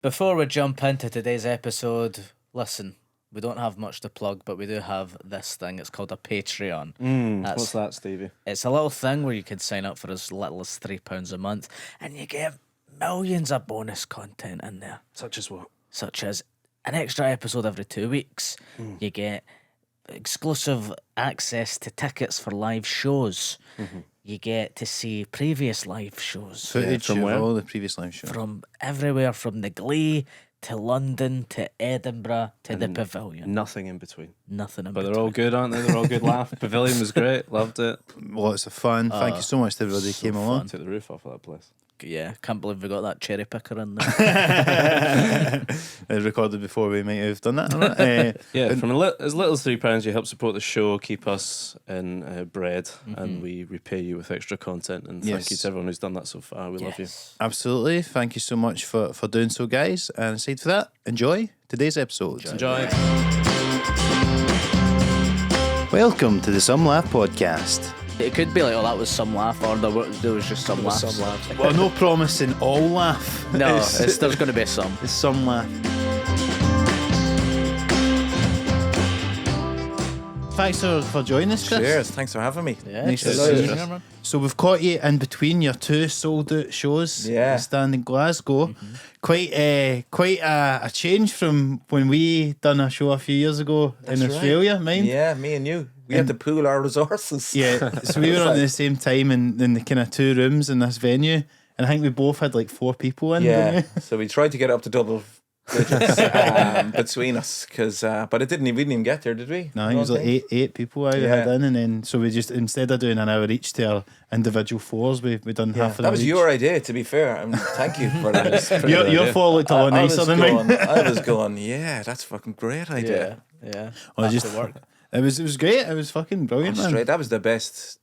Before we jump into today's episode, listen, we don't have much to plug, but we do have this thing. It's called a Patreon. What's that, Stevie? It's a little thing where you can sign up for as little as £3 a month, and you get millions of bonus content in there. Such as what? Such as an extra episode every 2 weeks. You get exclusive access to tickets for live shows. You get to see previous live shows Footage from of where? all the previous live shows. from everywhere, from the Glee to London to Edinburgh to the Pavilion. Nothing in between. Nothing in But between. they're all good, aren't they? They're all good laugh. Pavilion was great. Loved it. Lots of fun. Thank you so much to everybody who so came along. Took the roof off of that place. Yeah, can't believe we got that cherry picker in there. It recorded before we might have done that. Yeah, from as little as £3, you help support the show, keep us in bread, and we repay you with extra content. And thank you to everyone who's done that so far. We love you. Absolutely. Thank you so much for doing so, guys. And aside for that, enjoy today's episode. Enjoy. Welcome to the Some Laugh Podcast. It could be like, oh, that was some laugh, or there was just some laughs. Some laughs. Well, no promising all laugh. No, there's going to be some. It's some laugh. Thanks for joining us, Chris. Cheers, thanks for having me. Yeah, Nice to cheers. see you. Cheers, man. So we've caught you in between your two sold out shows. Yeah. Stand in Glasgow. Quite a change from when we done a show a few years ago in right. Australia, mind? Yeah, me and you. We had to pool our resources. Yeah. So we were on at the same time in the kind of two rooms in this venue, and I think we both had like 4 people in. Yeah. Didn't we? So we tried to get up to double digits between us, but we didn't even get there, did we? No, I think it was like eight people I had in, and then so we just, instead of doing an hour each to our individual floors, we done half an That hour was each. your idea, to be fair. Thank you for that. Your floor looked a lot nicer than mine. I was going, yeah, that's a fucking great idea. Yeah. Well, Back just to work. It was great. It was fucking brilliant, man. Straight. That was the best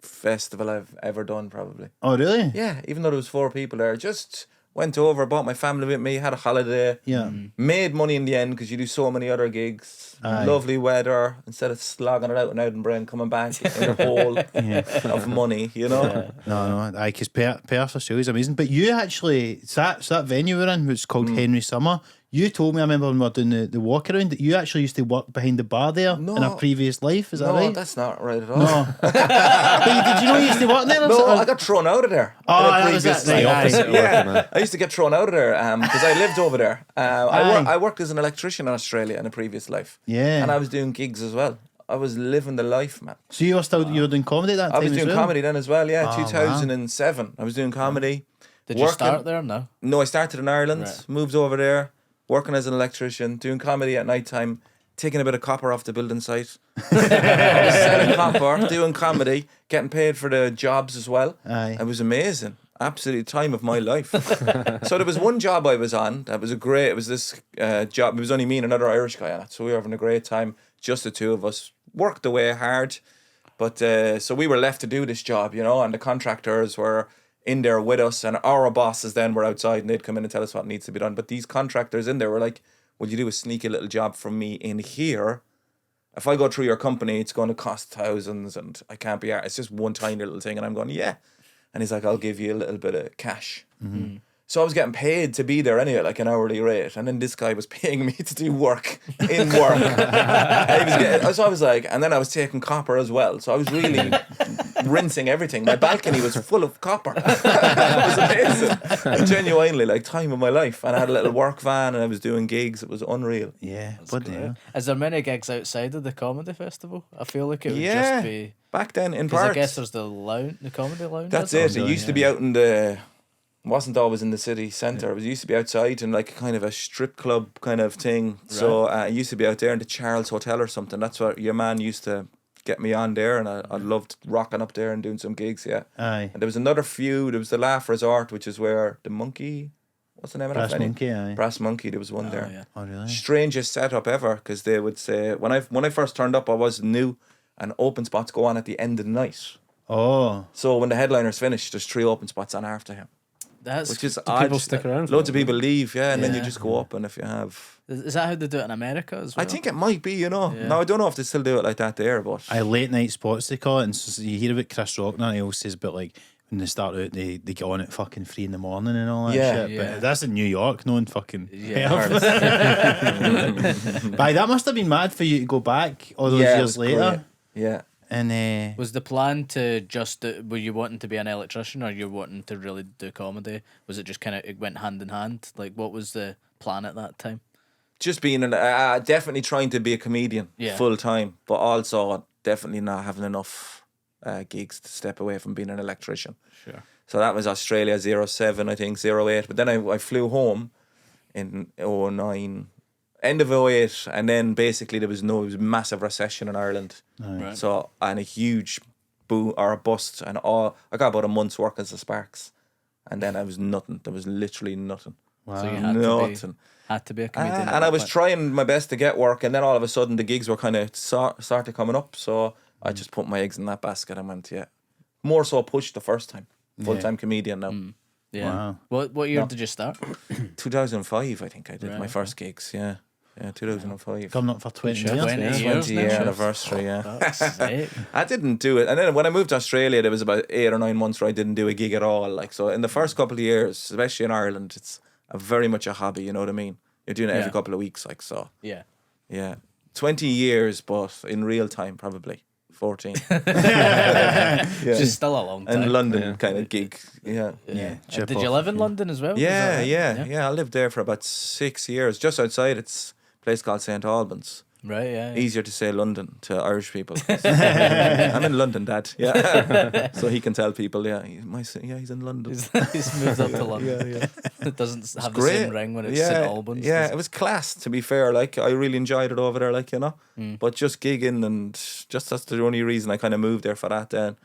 festival I've ever done, probably. Oh, really? Yeah, even though there was 4 people there, just went over, brought my family with me, had a holiday. Yeah. Made money in the end because you do so many other gigs. Aye. Lovely weather. Instead of slogging it out in Edinburgh and coming back in a hole of money, you know? No, because Perth Australia is amazing. But you actually, so that venue we're in, which is called Henry Summer, you told me, I remember when we were doing the walk around, that you actually used to work behind the bar there in a previous life. Is that No, right? that's not right at all. No. But did you know you used to work there? No, I got thrown out of there. Oh, in a that was previous it. Right, life. aye. Yeah, I used to get thrown out of there because I lived over there. Aye. I worked as an electrician in Australia in a previous life. Yeah. And I was doing gigs as well. I was living the life, man. So you were doing comedy that I time was as doing well? comedy then as well, yeah. Oh, 2007. I was doing comedy. Did you start there? No. No, I started in Ireland, Right. moved over there, working as an electrician, doing comedy at night time, taking a bit of copper off the building site, selling copper, doing comedy, getting paid for the jobs as well. Aye. It was amazing. Absolute time of my life. So there was one job I was on that was it was this job. It was only me and another Irish guy on it. So we were having a great time, just the two of us. Worked away hard. But so we were left to do this job, you know, and the contractors were in there with us, and our bosses then were outside and they'd come in and tell us what needs to be done. But these contractors in there were like, will you do a sneaky little job for me in here? If I go through your company, it's going to cost thousands and I can't be it's just one tiny little thing. And I'm going, yeah. And he's like, I'll give you a little bit of cash. Mm-hmm. So I was getting paid to be there anyway, like an hourly rate. And then this guy was paying me to do work in work. So I was like, and then I was taking copper as well. So I was really rinsing everything. My balcony was full of copper. It was amazing. Genuinely, like, time of my life. And I had a little work van and I was doing gigs. It was unreal. Yeah, bloody hell. Is there many gigs outside of the comedy festival? I feel like it would Yeah. just be. Back then in Because I parts. guess there's the comedy lounge. That's is it. It used to be out in the... Wasn't always in the city centre. It used to be outside in like kind of a strip club kind of thing. So it used to be out there in the Charles Hotel or something. That's what your man used to get me on there, and I loved rocking up there and doing some gigs. Yeah. Aye. And there was another few. There was the Laugh Resort, which is where the Monkey. What's the name of that Brass venue? Monkey, aye. Brass Monkey. There was one there. Yeah. Oh, really? Strangest setup ever, because they would say when I first turned up, I was new, and open spots go on at the end of the night. Oh. So when the headliner's finished, there's 3 open spots on after him. That's Which is Do odd. people stick around for Loads that, of people leave, yeah, and then you Yeah. just go up, and if you have... Is that how they do it in America as well? I think it might be, you know. Yeah. No, I don't know if they still do it like that there, but... Late night spots they call it, and so you hear about Chris Rock and he always says about like when they start out, they get on at fucking 3 in the morning and all that Yeah. shit. But that's in New York, no one fucking. Yeah. But that must have been mad for you to go back all those Yeah, it years was later. great. Yeah. And Was the plan to just were you wanting to be an electrician or you wanting to really do comedy? Was it just kind of it went hand in hand? Like what was the plan at that time? Just being definitely trying to be a comedian full time, but also definitely not having enough gigs to step away from being an electrician. Sure. So that was Australia 07, I think, 08. But then I flew home in 09, end of 08, and then basically there was a massive recession in Ireland. Right. So, and a huge boom or a bust, and I got about a month's work as a Sparks. And then I was nothing. There was literally nothing. So you had Nothing. to be a comedian. And I was trying my best to get work, and then all of a sudden the gigs were kind of started coming up. So I just put my eggs in that basket and went, more so pushed the first time. Full-time comedian now. Yeah. Wow. What year did you start? 2005, I think I did my first gigs. Yeah, 2005. coming up for 20 years. 20 years 20 now. year anniversary. Yeah, That's sick. I didn't do it, and then when I moved to Australia, there was about 8 or 9 months where I didn't do a gig at all. Like so, in the first couple of years, especially in Ireland, it's very much a hobby. You know what I mean? You're doing it every couple of weeks, like so. Yeah. Yeah, 20 years, but in real time, probably 14. Just still a long time. And London kind of gig. Yeah. Did you live in London as well? Was Yeah, that right? yeah. I lived there for about 6 years, just outside. It's a place called St Albans. Right, yeah. Easier to say London to Irish people. I'm in London, Dad. Yeah, so he can tell people. Yeah, he's in London. He's moved up to London. It doesn't have the same ring when it's St Albans. Yeah, does it was class. To be fair, like I really enjoyed it over there. Like but just gigging and just that's the only reason I kind of moved there for that. Then,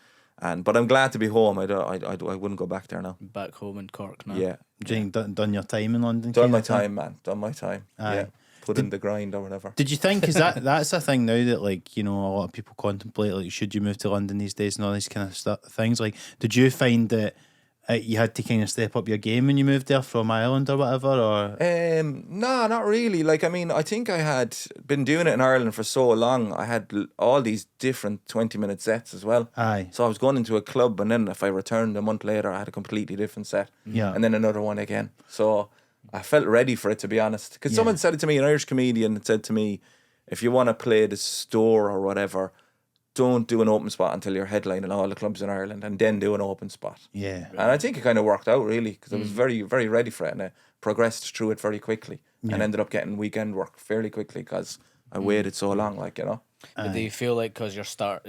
but I'm glad to be home. I wouldn't go back there now. Back home in Cork now. Yeah, Do you think done your time in London? done kind my of thing? time, man. Done my time. Aye. Yeah, put in the grind or whatever. Did you think, because that's a thing now that, like, you know, a lot of people contemplate, like, should you move to London these days and all these kind of things? Like, did you find that you had to kind of step up your game when you moved there from Ireland or whatever? Or No, not really. Like, I mean, I think I had been doing it in Ireland for so long. I had all these different 20-minute sets as well. Aye. So I was going into a club, and then if I returned a month later, I had a completely different set. Yeah. And then another one again. So I felt ready for it, to be honest. Because someone said it to me, an Irish comedian said to me, if you want to play the store or whatever, don't do an open spot until you're headlining all the clubs in Ireland, and then do an open spot. Yeah. And I think it kind of worked out, really, because I was very, very ready for it, and I progressed through it very quickly and ended up getting weekend work fairly quickly because I waited so long, like, you know. But do you feel like because you're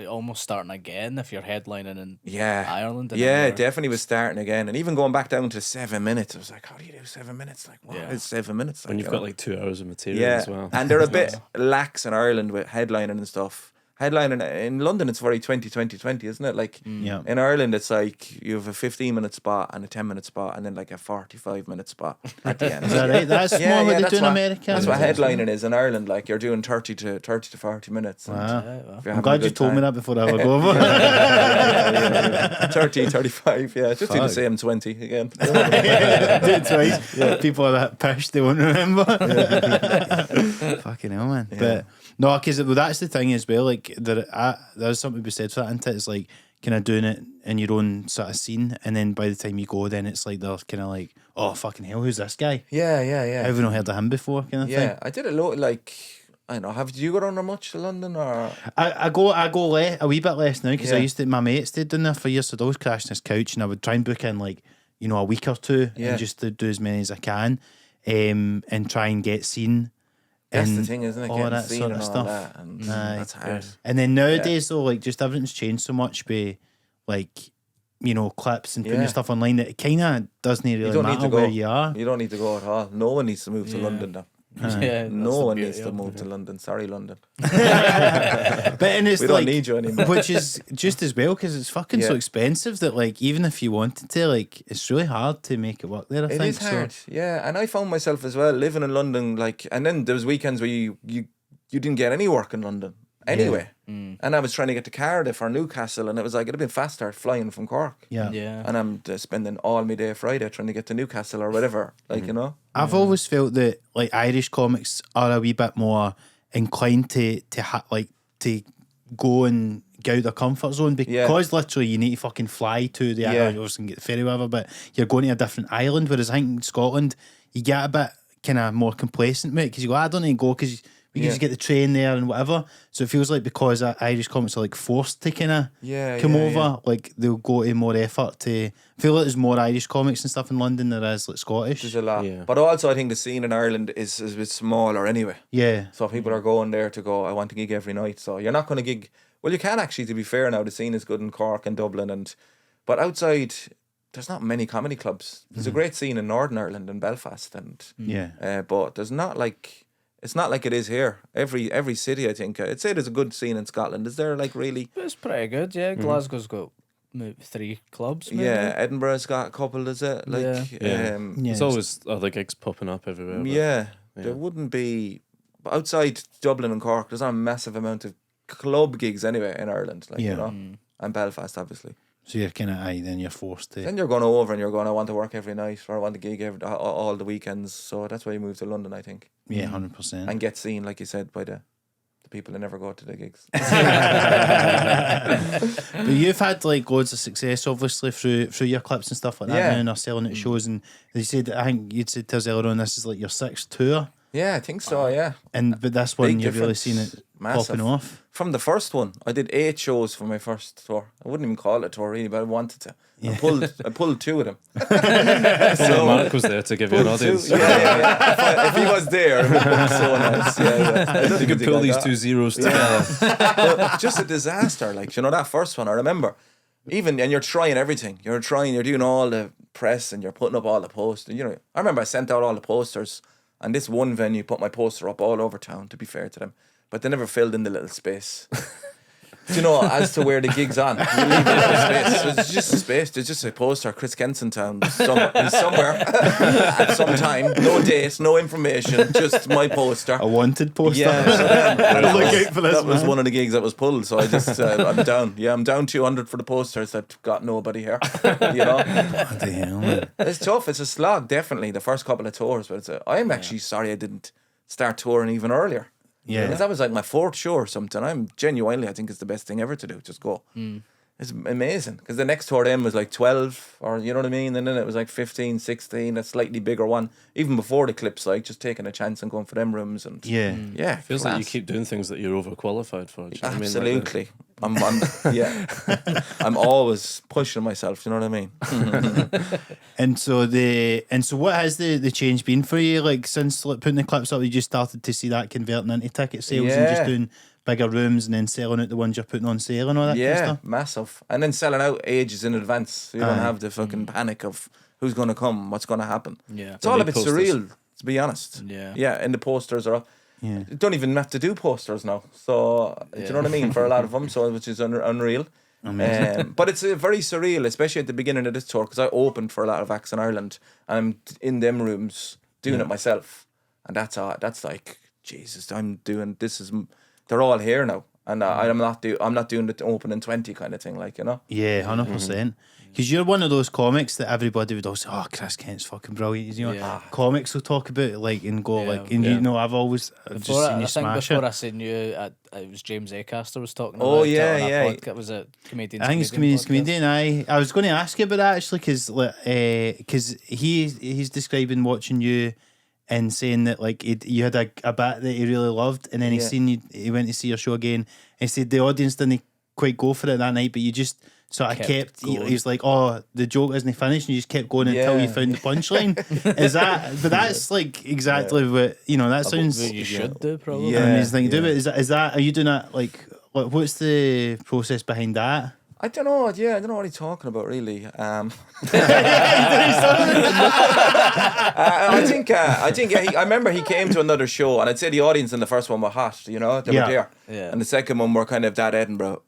almost starting again if you're headlining in Ireland? And Yeah, then it definitely was starting again. And even going back down to 7 minutes, I was like, how do you do 7 minutes? Like, what is 7 minutes? Like, When you've you got know? like 2 hours of material Yeah, as well. and they're a bit lax in Ireland with headlining and stuff. Headlining in London, it's very 20-20-20, isn't it? Like Yeah. in Ireland, it's like you have a 15-minute spot and a 10-minute spot, and then like a 45-minute spot at the end. Is that right? That's more what they that's do in what- America. That's what headlining is in Ireland. Like you're doing 30 to 40 minutes. And Wow. if you're I'm having glad a you good told me time- that before I have a go over. 30, 35, yeah. Just do the Fuck. same 20 again. Do it twice. People are that pissed they won't remember. Fucking hell, man. But no, because that's the thing as well. Like there's something to be said for that, isn't it? It's like kind of doing it in your own sort of scene, and then by the time you go, then it's like they're kind of like, oh fucking hell, who's this guy? Yeah. I've not heard of him before, kind of thing. Yeah, I did a lot. Like I don't know. Did you go down there much to London or? I go a wee bit less now because I used to. My mate stayed down there for years, so I'd always crash on his couch, and I would try and book in like a week or two, and just to do as many as I can, and try and get seen. That's and the thing, isn't it? all Getting that seen sort and of all stuff. that, and Aye. that's hard. And then nowadays, though, like just everything's changed so much by like clips and putting your stuff online that it kind of doesn't really You don't need matter to go. where you are. You don't need to go at all. No one needs to move to London now. Yeah, No one needs to move to London. Sorry, London. But and it's We don't like, need you anymore. which is just as well because it's fucking so Yeah. expensive that like even if you wanted to, like it's really hard to make it work there. I It think is hard, yeah. And I found myself as well living in London, like, and then there was weekends where you didn't get any work in London anyway. And I was trying to get to Cardiff or Newcastle, and it was like it'd have been faster flying from Cork. Yeah. And I'm spending all my day Friday trying to get to Newcastle or whatever, like you know. I've always felt that like Irish comics are a wee bit more inclined to go and get out their comfort zone because literally you need to fucking fly to the island. You obviously can get the ferry, whatever, but you're going to a different island. Whereas I think in Scotland, you get a bit kind of more complacent, mate, because you go, I don't need to go because we can just get the train there and whatever. So it feels like because Irish comics are like forced to kind of come over, like they'll go to more effort to. I feel like there's more Irish comics and stuff in London than there is like Scottish. There's a lot, but also I think the scene in Ireland is a bit smaller anyway. Yeah. So people are going there to go, I want to gig every night. So you're not going to gig. Well, you can actually, to be fair now. The scene is good in Cork and Dublin, but outside there's not many comedy clubs. There's a great scene in Northern Ireland and Belfast, but there's not like. It's not like it is here. Every city, I think. I'd say there's a good scene in Scotland. Is there like really? It's pretty good, yeah. Glasgow's got maybe 3 clubs, maybe. Yeah, Edinburgh's got a couple, is it? Like, There's always other gigs popping up everywhere. But, there wouldn't be. But outside Dublin and Cork, there's not a massive amount of club gigs anyway in Ireland. Like, you know, and Belfast, obviously. So you're kind of, then you're forced to. Then you're going over and you're going, I want to work every night or I want to gig all the weekends. So that's why you move to London, I think. Yeah, 100%. And get seen, like you said, by the people that never go to the gigs. But you've had like loads of success, obviously, through your clips and stuff like that now, and are selling at shows. And you said, I think you'd said to us earlier on, this is like your 6th tour. Yeah, I think so, yeah. But this one, Big you've really difference. seen it Massive. popping off. From the first one, I did 8 shows for my first tour. I wouldn't even call it a tour really, but I wanted to. I pulled 2 of them. so Mark was there to give you an audience. If he was there, it would be so nice. Yeah. You could pull these 2 zeros together. But just a disaster. Like, you know, that first one, I remember. And you're trying everything. You're doing all the press and you're putting up all the posters. You know, I remember I sent out all the posters. And this one venue put my poster up all over town, to be fair to them. But they never filled in the little space. Do you know, as to where the gig's on? You leave a little space. So it's just a space. There's just a poster, Chris Kenson Town, somewhere at some time. No date, no information, just my poster. A wanted poster. Yeah, so that was one of the gigs that was pulled. So I just, I'm down. Yeah, I'm down 200 for the posters that got nobody here. You know? Bloody hell, man. It's tough. It's a slog, definitely, the first couple of tours. But I'm actually sorry I didn't start touring even earlier. Yeah. Because that was like my 4th show or something. I think it's the best thing ever to do. Just go. It's amazing. Because the next tour then was like 12, or you know what I mean? And then it was like 15, 16, a slightly bigger one. Even before the clips, like just taking a chance and going for them rooms. And yeah. Feels like you keep doing things that you're overqualified for. Do you know what I mean? Absolutely. I'm always pushing myself. You know what I mean? And so what has the change been for you? Like since putting the clips up, you just started to see that converting into ticket sales and just doing bigger rooms and then selling out the ones you're putting on sale and all that kind of stuff? Massive. And then selling out ages in advance. So you don't have the fucking panic of who's going to come, what's going to happen. Yeah. It's all a bit surreal, to be honest. Yeah. And the posters are up. Yeah. You don't even have to do posters now. So, do you know what I mean? For a lot of them, so which is unreal. But it's very surreal, especially at the beginning of this tour, because I opened for a lot of acts in Ireland and I'm in them rooms doing it myself. And that's like, Jesus, I'm doing this. They're all here now. And I'm not doing the opening 20 kind of thing, like, you know? Yeah, 100%. Because you're one of those comics that everybody would always say, oh, Chris Kent's fucking brilliant. You know, comics will talk about it, like, and go, you know, I've just seen you smash it. Before I seen you, it was James Acaster was talking about it. It was a comedian. I think it's Comedian. I was going to ask you about that, actually, because he's describing watching you and saying that, like, you had a bit that he really loved, and then he went to see your show again, and he said the audience didn't quite go for it that night, but you just sort of kept he's like, oh, the joke isn't finished, and you just kept going until you found the punchline. But that's like exactly what, you know, that sounds what you should do, probably. Yeah, amazing thing to do. But is that, are you doing that, like what's the process behind that? I don't know. Yeah, I don't know what he's talking about, really. I remember he came to another show, and I'd say the audience in the first one were hot. You know, they were there, and the second one were kind of that Edinburgh.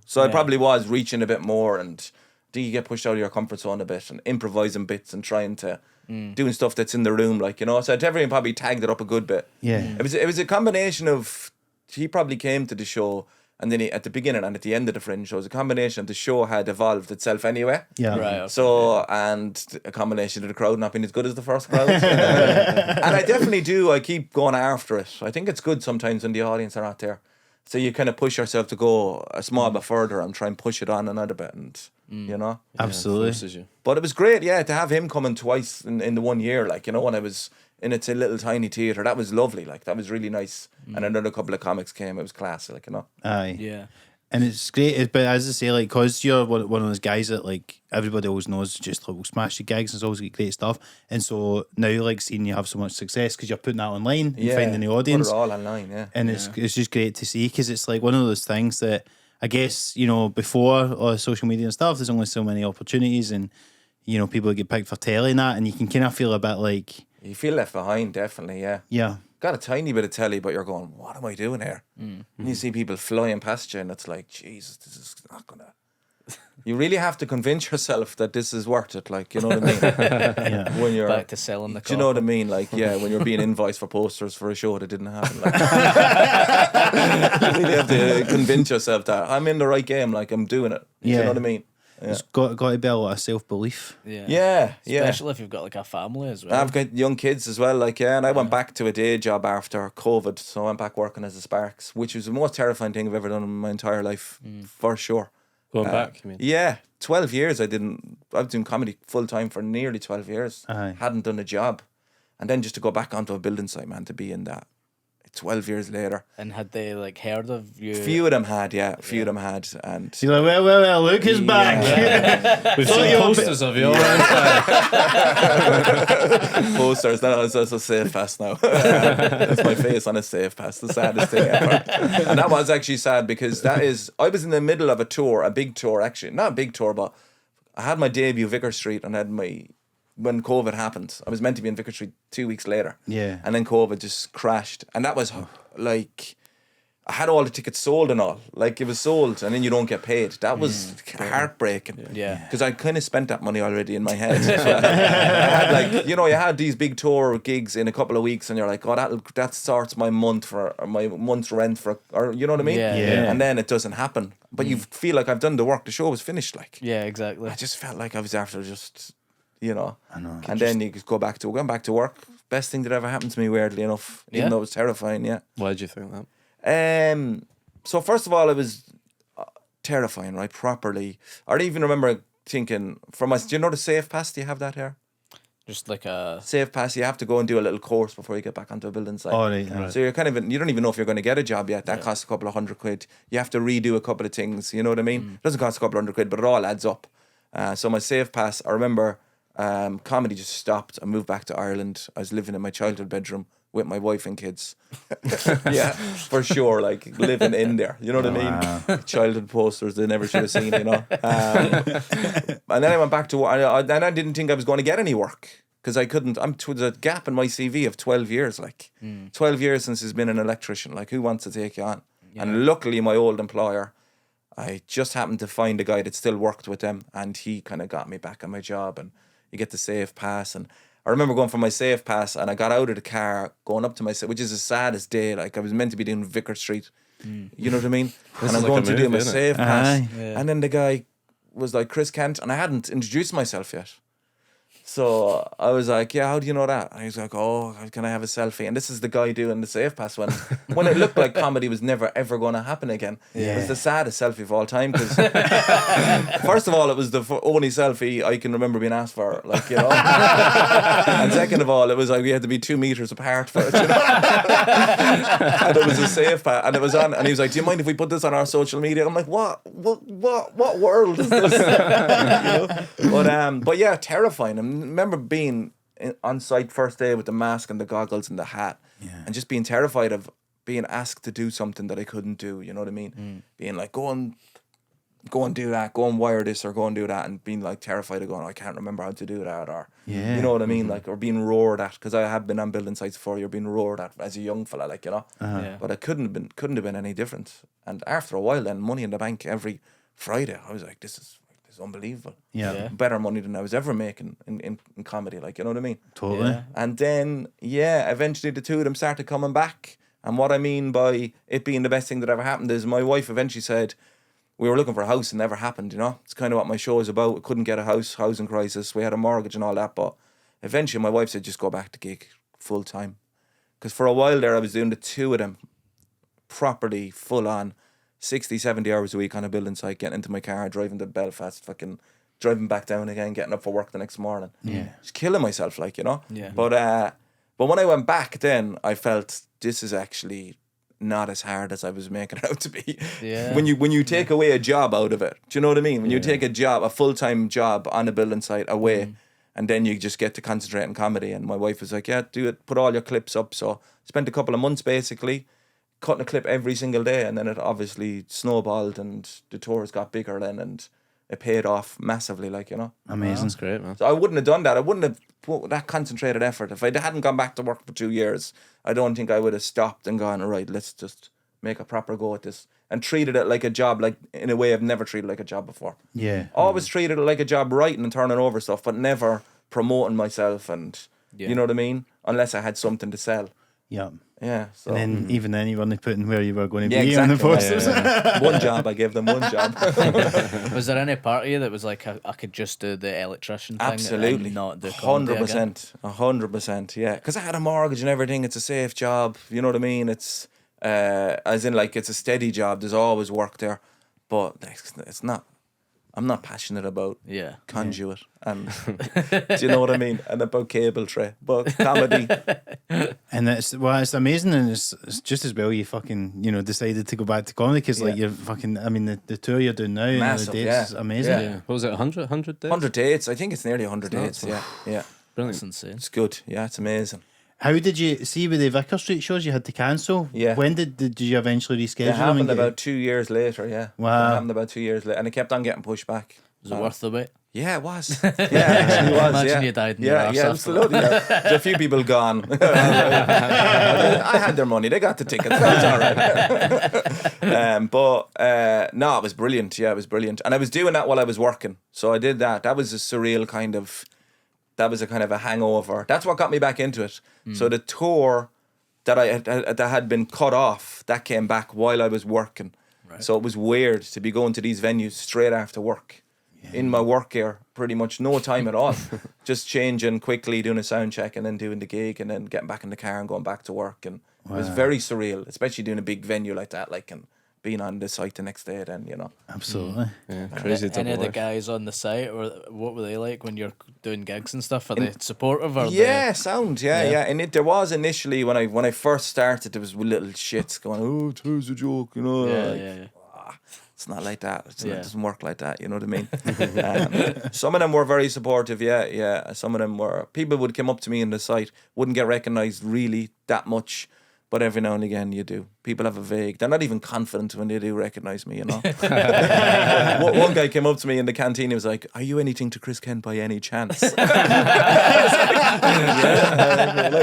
So I probably was reaching a bit more, and I think you get pushed out of your comfort zone a bit, and improvising bits and trying to doing stuff that's in the room, like, you know. So everyone probably tagged it up a good bit. Yeah, it was a combination of, he probably came to the show. And then at the beginning and at the end of the Fringe show, it was a combination of the show had evolved itself anyway. Yeah. Right. Okay. So, and a combination of the crowd not being as good as the first crowd. And I definitely do. I keep going after it. I think it's good sometimes when the audience are not there. So you kind of push yourself to go a small bit further and try and push it on another bit, and you know. Absolutely. Forces you. But it was great, yeah, to have him coming twice in the 1 year, like, you know, when I was in a little tiny theatre. That was lovely, like, that was really nice. And another couple of comics came, it was class, like, you know. Aye. Yeah. And it's great, but as I say, like, because you're one of those guys that, like, everybody always knows just, like, will smash your gigs and it's always great stuff. And so now, like, seeing you have so much success because you're putting that online and finding the audience. Put it all online, yeah. And it's just great to see because it's, like, one of those things that I guess, you know, before all social media and stuff, there's only so many opportunities and, you know, people get picked for telly and that, and you can kind of feel a bit like... You feel left behind, definitely, yeah. Yeah. Got a tiny bit of telly, but you're going, what am I doing here? And you see people flying past you, and it's like, Jesus, this is not gonna. You really have to convince yourself that this is worth it, like, you know what I mean? Yeah. When you're Back to selling the do you know what I mean? Like, yeah, when you're being invoiced for posters for a show that didn't happen. Like, you really have to convince yourself that I'm in the right game, like, I'm doing it. Do you know what I mean? Yeah. It's got to be a lot of self-belief. Yeah. Especially if you've got like a family as well. I've got young kids as well, like, yeah, and I went back to a day job after COVID, so I went back working as a Sparks, which was the most terrifying thing I've ever done in my entire life, for sure. Going back, you mean? Yeah, 12 years I've doing comedy full time for nearly 12 years. Aye. Hadn't done a job. And then just to go back onto a building site, man, to be in that 12 years later. And had they like heard of you? Few of them had, yeah. A few of them had. And So you're like, well, look who's back. We've seen posters of you all around. posters, no, it's a safe pass now. That's my face on a safe pass, the saddest thing ever. And that was actually sad because I was in the middle of a tour, a big tour actually. Not a big tour, but I had my debut Vicar Street and when COVID happened, I was meant to be in Vicar Street 2 weeks later. Yeah. And then COVID just crashed. And that was like, I had all the tickets sold and all. Like, it was sold and then you don't get paid. That was heartbreaking. Yeah. Because I kind of spent that money already in my head. So I had, like, you know, you had these big tour gigs in a couple of weeks and you're like, oh, that sorts my month's rent or you know what I mean? Yeah. And then it doesn't happen. But you feel like I've done the work. The show was finished, like. Yeah, exactly. I just felt like I was after just, you know. I know. And then you just going back to work. Best thing that ever happened to me, weirdly enough. Even though it was terrifying, yeah. Why do you think that? So first of all, it was terrifying, right? Properly. I don't even remember thinking, do you know the Safe Pass? Do you have that here? Just like a Safe Pass, you have to go and do a little course before you get back onto a building site. Oh, right. So you're you don't even know if you're going to get a job yet. That costs a couple of £100. You have to redo a couple of things, you know what I mean? It doesn't cost a couple of £100, but it all adds up. So my Safe Pass, I remember comedy just stopped. I moved back to Ireland. I was living in my childhood bedroom with my wife and kids. Yeah, for sure. Like, living in there. You know what I mean? Childhood posters they never should have seen, you know. And then I went back to work. And I didn't think I was going to get any work because I couldn't. There's a gap in my CV of 12 years. Like, 12 years since he's been an electrician. Like, who wants to take you on? Yeah. And luckily, my old employer, I just happened to find a guy that still worked with them, and he kind of got me back on my job. And you get the Safe Pass, and I remember going for my Safe Pass, and I got out of the car going up to my, which is the saddest day. Like, I was meant to be doing Vicar Street, you know what I mean? And I'm going to do my Safe Pass, and then the guy was like, Chris Kent, and I hadn't introduced myself yet. So I was like, yeah, how do you know that? And he was like, oh, can I have a selfie? And this is the guy doing the Safe Pass when it looked like comedy was never ever going to happen again. It was the saddest selfie of all time because first of all, it was the only selfie I can remember being asked for, like, you know. And second of all, it was like we had to be 2 meters apart for it, you know. And it was a Safe Pass, and it was on, and he was like, do you mind if we put this on our social media? I'm like, what world is this? You know? But yeah, terrifying. I remember being on site first day with the mask and the goggles and the hat, and just being terrified of being asked to do something that I couldn't do. You know what I mean? Being like, go and do that, go and wire this, or go and do that, and being like terrified of going, I can't remember how to do that, or you know what I mean, like, or being roared at, because I have been on building sites before. You're being roared at as a young fella, like, you know. But it couldn't have been any different. And after a while, then money in the bank every Friday, I was like, this is unbelievable. Better money than I was ever making in comedy, like, you know what I mean? Totally. And then eventually the two of them started coming back. And what I mean by it being the best thing that ever happened is my wife eventually said, we were looking for a house and never happened, you know. It's kind of what my show is about. We couldn't get a house, housing crisis, we had a mortgage and all that, but eventually my wife said, just go back to gig full time. Because for a while there I was doing the two of them properly full on 60, 70 hours a week on a building site, getting into my car, driving to Belfast, fucking driving back down again, getting up for work the next morning. Yeah. Just killing myself, like, you know? Yeah. But when I went back then, I felt this is actually not as hard as I was making it out to be. Yeah. When you take away a job out of it, do you know what I mean? When you take a full-time job on a building site away, and then you just get to concentrate on comedy. And my wife was like, yeah, do it, put all your clips up. So spent a couple of months basically cutting a clip every single day, and then it obviously snowballed and the tours got bigger then, and it paid off massively, like, you know. Amazing. That's great, man. So I wouldn't have done that. I wouldn't have put that concentrated effort. If I hadn't gone back to work for 2 years, I don't think I would have stopped and gone, all right, let's just make a proper go at this, and treated it like a job, like in a way I've never treated like a job before. Yeah. Always treated it like a job, writing and turning over stuff, but never promoting myself, and you know what I mean? Unless I had something to sell. Yeah. Yeah. So. And then even then you weren't putting where you were going to Yeah, be on the exactly. posters. One job, I gave them one job. Was there any part of you that was like, I could just do the electrician thing Absolutely. and not do comedy again? 100%, yeah. Because I had a mortgage and everything. It's a safe job. You know what I mean? It's as in, like, it's a steady job. There's always work there, but it's not. I'm not passionate about conduit and do you know what I mean? And about cable tray, but comedy. And it's amazing, and it's just as well you fucking decided to go back to comedy, because like you're fucking, I mean the tour you're doing now, Massive, and the dates is amazing. Yeah. What was it, 100 days? 100 dates. I think it's nearly 100 dates. Yeah. Brilliant. That's insane. It's good. Yeah, it's amazing. How did you see with the Vicar Street shows you had to cancel? Yeah. When did you eventually reschedule It them? and happened get- about 2 years later, yeah. Wow. It happened about 2 years later, and it kept on getting pushed back. Was it worth the wait? Yeah, it was. Yeah, it actually was. Imagine yeah. you died in your Yeah, arse yeah, after absolutely. Yeah. There's a few people gone. I had their money. They got the tickets. That was all right. But no, it was brilliant. Yeah, it was brilliant. And I was doing that while I was working. So I did that. That was a surreal kind of... That was a kind of a hangover. That's what got me back into it. So the tour that that had been cut off, that came back while I was working. Right. So it was weird to be going to these venues straight after work. In my work here, pretty much no time at all. Just changing quickly, doing a sound check, and then doing the gig, and then getting back in the car and going back to work. And it was very surreal, especially doing a big venue like that, like, and being on the site the next day then, Absolutely. Yeah, crazy double Any of the life. guys on the site, or what were they like when you're doing gigs and stuff? Are they supportive? Or Yeah, sound, yeah. And there was initially, when I first started, there was little shits going, oh, it was a joke, Yeah. It's not like that. It Yeah. doesn't work like that. You know what I mean? Some of them were very supportive. Yeah. Some of them were. People would come up to me in the site, wouldn't get recognised really that much, but every now and again you do. People have a vague. They're not even confident when they do recognise me. One guy came up to me in the canteen. He was like, "Are you anything to Chris Kent by any chance?" Like,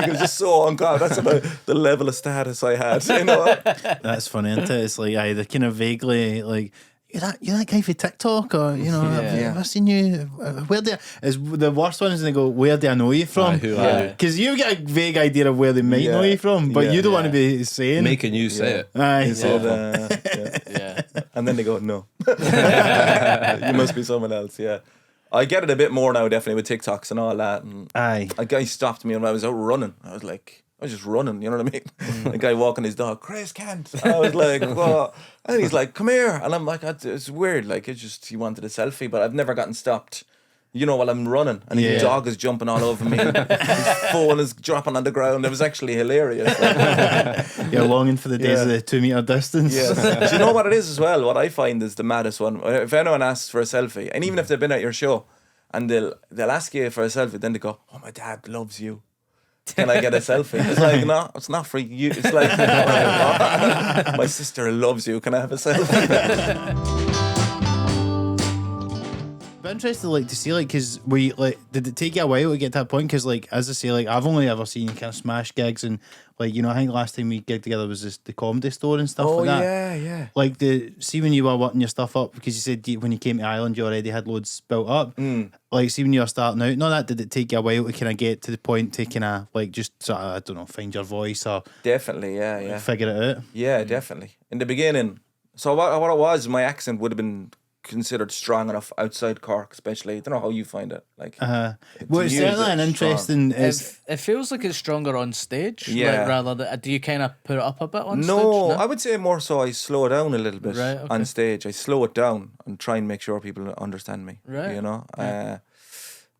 it was just so uncomfortable. That's about the level of status I had. That's funny, isn't it? It's like they're kind of vaguely like, you're that guy for TikTok, or have I seen you? Where do is the worst one is they go, where do I know you from? Who are you? Because you get a vague idea of where they might know you from, but you don't want to be saying Making you say it. Aye. Yeah. And then they go, "No, you must be someone else." Yeah, I get it a bit more now, definitely with TikToks and all that. And Aye. a guy stopped me when I was out running. I was just running, you know what I mean? A guy walking his dog, Chris Kent. And I was like, "What?" And he's like, "Come here." And I'm like, "It's weird. Like, it's just he wanted a selfie, but I've never gotten stopped. While I'm running, and his dog is jumping all over me. His phone is dropping on the ground. It was actually hilarious. You're longing for the days of the 2 meter distance. Yes. Do you know what it is as well? What I find is the maddest one. If anyone asks for a selfie, and even if they've been at your show, and they'll ask you for a selfie, then they go, "Oh, my dad loves you. Can I get a selfie?" It's like, no, it's not for you. It's like, my sister loves you. Can I have a selfie? But interested to see because did it take you a while to get to that point? Because as I say, I've only ever seen you kind of smash gigs, and I think the last time we gigged together was the Comedy Store and stuff like that. yeah. See when you were working your stuff up, because you said when you came to Ireland you already had loads built up. See when you were starting out, none of that, did it take you a while to kind of get to the point to kind of just sort of, I don't know, find your voice or Definitely, yeah. figure it out? Yeah, definitely. In the beginning, so what it was, my accent would have been considered strong enough outside Cork, especially. I don't know how you find it. Like, well, to it's use certainly it an strong. interesting. It feels like it's stronger on stage, Yeah. like, rather than. Do you kind of put it up a bit on No, stage? I would say more so I slow down a little bit Right, okay. on stage. I slow it down and try and make sure people understand me. Right. You know?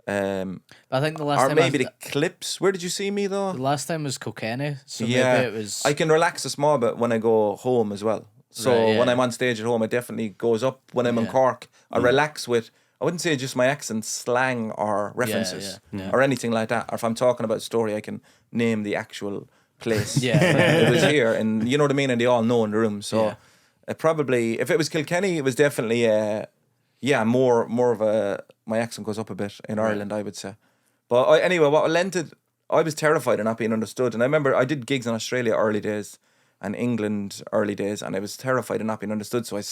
I think the last Or time maybe the clips. Where did you see me though? the last time was Kilkenny, so Yeah, maybe it was. I can relax a small bit when I go home as well. So Right, yeah. when I'm on stage at home, it definitely goes up. When I'm in Yeah. Cork, I relax with, I wouldn't say just my accent, slang or references yeah. or anything like that. Or if I'm talking about a story, I can name the actual place. Yeah. It was here, and you know what I mean, and they all know in the room. So Yeah. it probably, if it was Kilkenny, it was definitely more of a, my accent goes up a bit in Ireland, I would say. But anyway, what lent it, I was terrified of not being understood. And I remember I did gigs in Australia early days and England early days, and I was terrified of not being understood. So I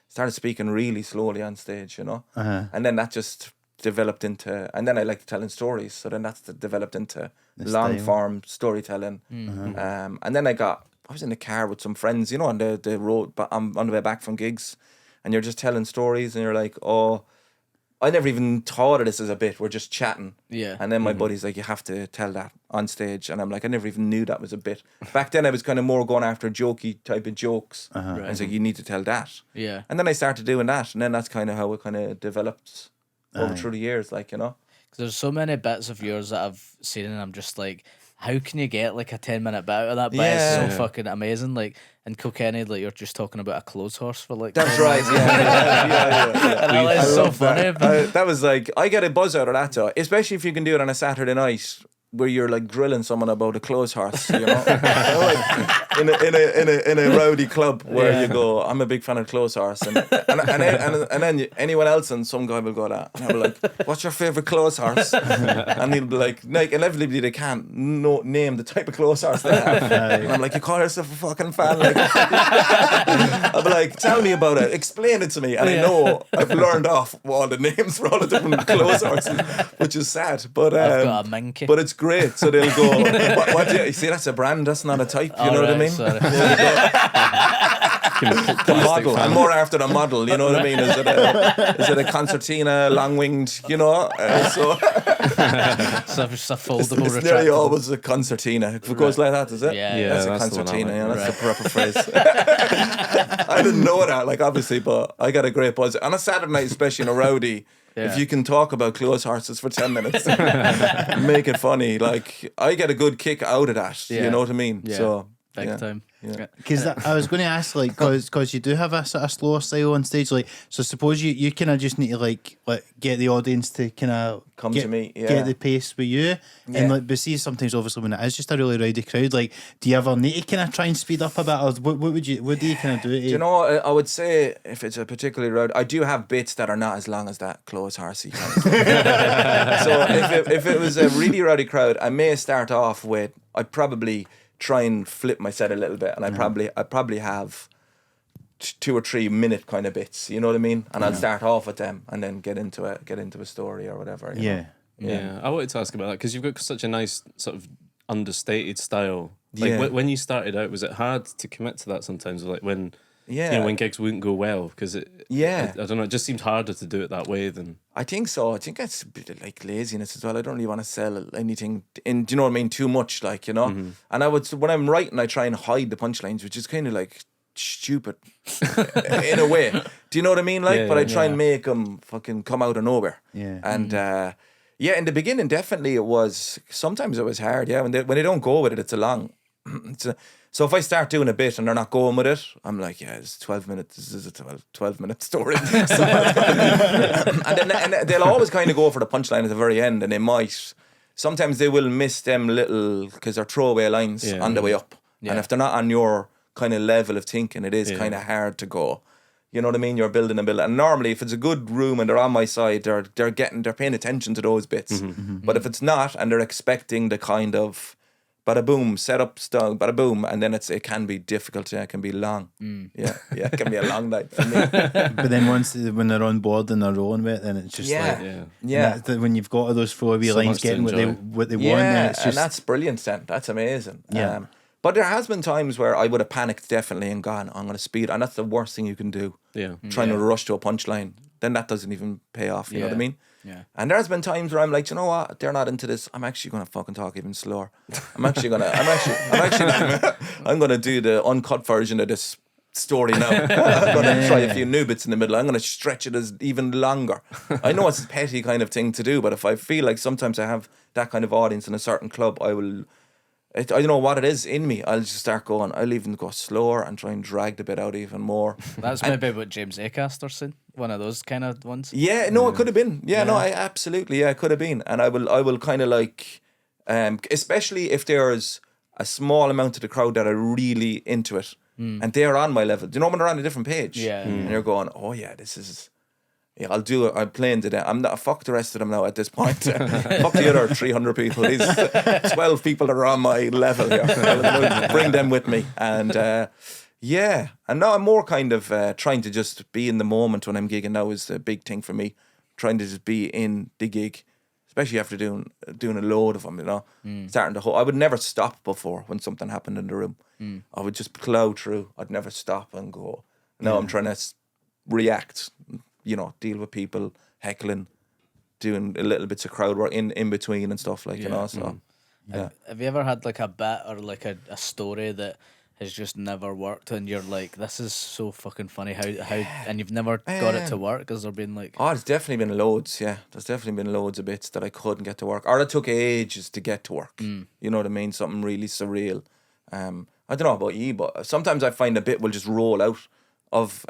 started speaking really slowly on stage, you know. And then that just developed into, and then I liked telling stories. So then that's developed into long form storytelling. And then I was in the car with some friends, you know, on the road, but I'm on the way back from gigs, and you're just telling stories, and you're like, oh, I never even thought of this as a bit. We're just chatting. Yeah. And then my buddy's like, you have to tell that on stage. And I'm like, I never even knew that was a bit. Back then I was kind of more going after jokey type of jokes. And it's like, you need to tell that. Yeah. And then I started doing that. And then that's kind of how it kind of developed over through the years, like, you know. 'Cause there's so many bits of yours that I've seen, and I'm just like, how can you get like a 10-minute bit out of that? But Yeah. it's so fucking amazing. Like in Kilkenny, like you're just talking about a clothes horse for like. That's 10 right. minutes. Yeah. And it's so love funny. that. That was like, I get a buzz out of that though, especially if you can do it on a Saturday night where you're like grilling someone about a clothes horse, you know, like in a rowdy club where you go, I'm a big fan of clothes horse, and then anyone else and some guy will go that, and I'll be like, what's your favorite clothes horse? And he'll be like inevitably they can't name the type of clothes horse they have, and I'm like, you call yourself a fucking fan? Like, I'll be like, tell me about it, explain it to me, and I know I've learned off all the names for all the different clothes horses, which is sad, but I've got a minky. but it's great. So they'll go, what do you see? That's a brand. That's not a type. You know what I mean? Sorry. The model. I'm more after the model. You know what I mean? Is it a concertina, long winged? You know. So It's a foldable, it's nearly retractable. always a concertina. If it goes like that, is it? Yeah. That's a that's the one I concertina. like. Yeah, that's the proper phrase. I didn't know that, like obviously, but I got a great buzz on a Saturday night, especially in a rowdy. Yeah. If you can talk about clothes horses for 10 minutes, make it funny. Like I get a good kick out of that. Yeah. You know what I mean? Yeah. So Big yeah. time. Yeah. Because I was going to ask, like, because you do have a sort of slower style on stage, like, so suppose you kind of just need to like get the audience to kind of Come to me, yeah. get the pace with you, Yeah. and like, but see, sometimes obviously when it is just a really rowdy crowd, like, do you ever need to kind of try and speed up a bit, or what do you kind of do? Do you know what? I would say if it's a particularly rowdy, I do have bits that are not as long as that clothes horsey kind of stuff. So if it was a really rowdy crowd, I may start off with, I'd probably try and flip my set a little bit, and I probably have 2 or 3 minute kind of bits, you know what I mean? And I'll start off with them and then get into a story or whatever. You know? Yeah, I wanted to ask about that because you've got such a nice sort of understated style. Like Yeah. when you started out, was it hard to commit to that sometimes? Like when Yeah. you know, when gigs wouldn't go well because I don't know, it just seemed harder to do it that way than. I think so. I think that's a bit of like laziness as well. I don't really want to sell anything in, do you know what I mean, too much, like, you know. And when I'm writing, I try and hide the punchlines, which is kind of like stupid in a way. Do you know what I mean? Like, Yeah, but I yeah. try and make them fucking come out of nowhere. Yeah. And yeah, in the beginning, definitely it was. Sometimes it was hard. Yeah, when they don't go with it, it's a long. So if I start doing a bit and they're not going with it, I'm like, yeah, it's 12 minutes. This is a 12-minute story. and they'll always kind of go for the punchline at the very end, and they might. Sometimes they will miss them little because they're throwaway lines on the way up. Yeah. And if they're not on your kind of level of thinking, it is kind of hard to go. You know what I mean? You're building and building. And normally, if it's a good room and they're on my side, they're paying attention to those bits. But if it's not, and they're expecting the kind of bada boom, set up style, bada boom, and then it can be difficult. Yeah, it can be long. Yeah, it can be a long night for me. But then when they're on board and they're rolling with it, then it's just like, when you've got all those throwaway So lines much to getting what they enjoy. want, then it's and just that's brilliant. Then that's amazing. Yeah. But there has been times where I would have panicked definitely and gone, I'm going to speed. And that's the worst thing you can do. Yeah. Trying to rush to a punchline. Then that doesn't even pay off, you know what I mean? Yeah. And there's been times where I'm like, you know what? They're not into this. I'm actually going to fucking talk even slower. I'm actually going to do the uncut version of this story now. I'm going to try a few new bits in the middle. I'm going to stretch it as even longer. I know it's a petty kind of thing to do, but if I feel like sometimes I have that kind of audience in a certain club, I don't know what it is in me. I'll just start going. I'll even go slower and try and drag the bit out even more. That's maybe what James Acaster said. One of those kind of ones. Yeah, no, it could have been. Yeah, no, I absolutely, it could have been. And I will kind of like, especially if there's a small amount of the crowd that are really into it, and they're on my level. Do you know when they're on a different page? Yeah. And you're going, oh yeah, this is. Yeah, I'll do it. I'm playing today. I'm not. Fuck the rest of them now at this point. Fuck the other 300 people. These 12 people that are on my level here. I'll bring them with me. And yeah. And now I'm more kind of trying to just be in the moment when I'm gigging now is the big thing for me. Trying to just be in the gig, especially after doing a load of them, you know. Starting to I would never stop before when something happened in the room. I would just plow through. I'd never stop and go. Now I'm trying to react, you know, deal with people, heckling, doing a little bits of crowd work in between and stuff like, you know, so. Yeah. Have you ever had like a bit or like a story that has just never worked and you're like, this is so fucking funny, how and you've never got it to work? Has there been like... Oh, there's definitely been loads, yeah. There's definitely been loads of bits that I couldn't get to work, or that took ages to get to work. You know what I mean? Something really surreal. I don't know about you, but sometimes I find a bit will just roll out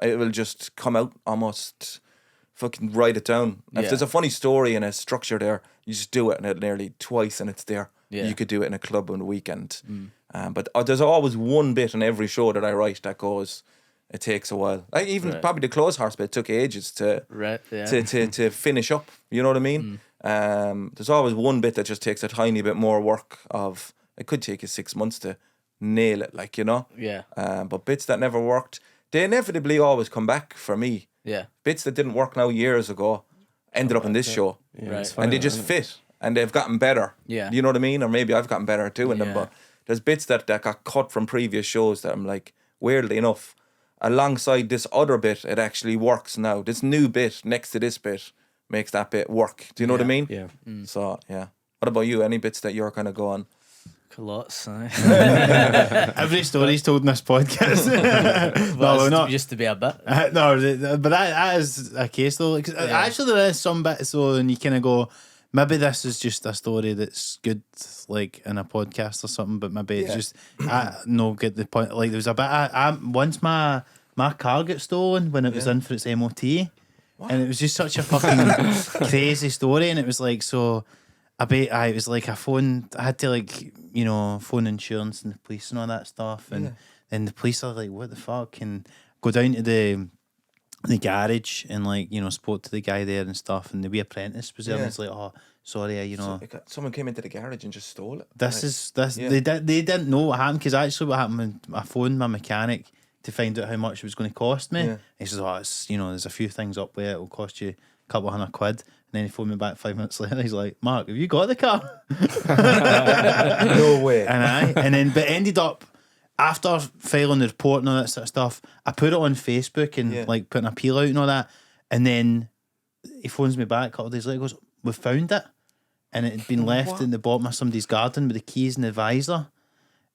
it will just come out almost fucking write it down. If there's a funny story and a structure there, you just do it and it nearly twice and it's there. Yeah. You could do it in a club on the weekend. But there's always one bit in every show that I write that goes, it takes a while. Like even probably the clothes horse bit took ages to to finish up. You know what I mean? There's always one bit that just takes a tiny bit more work of, it could take you 6 months to nail it, like, you know? Yeah. But bits that never worked, they inevitably always come back for me. Yeah. Bits that didn't work now years ago ended up in this show. Yeah, Right. And they just fit and they've gotten better. Yeah. You know what I mean? Or maybe I've gotten better at doing them. But there's bits that got cut from previous shows that I'm like, weirdly enough, alongside this other bit, it actually works now. This new bit next to this bit makes that bit work. Do you know what I mean? Yeah. So, yeah. What about you? Any bits that you're kind of going? Lots. Every story's told in this podcast. Well, we're it not. used to be a bit. No, but that is a case though. Actually, there is some bits though, and you kind of go, maybe this is just a story that's good, like in a podcast or something. But maybe it's just I no get the point. Like there was a bit. I once my car got stolen when it was in for its MOT, and it was just such a fucking crazy story. And it was like so. It was like I had to like, you know, phone insurance and the police and all that stuff, and then the police are like, what the fuck, and go down to the garage and like, you know, spoke to the guy there and stuff, and the wee apprentice was there and it's like, oh, sorry, you know. So someone came into the garage and just stole it. They didn't know what happened, because actually what happened when I phoned my mechanic to find out how much it was going to cost me. He says, oh, it's, you know, there's a few things up there, it'll cost you a couple of £100. And then he phoned me back 5 minutes later. He's like, Mark, have you got the car? No way. But ended up, after filing the report and all that sort of stuff, I put it on Facebook and like put an appeal out and all that. And then he phones me back a couple of days later, goes, we found it. And it had been left in the bottom of somebody's garden with the keys and the visor.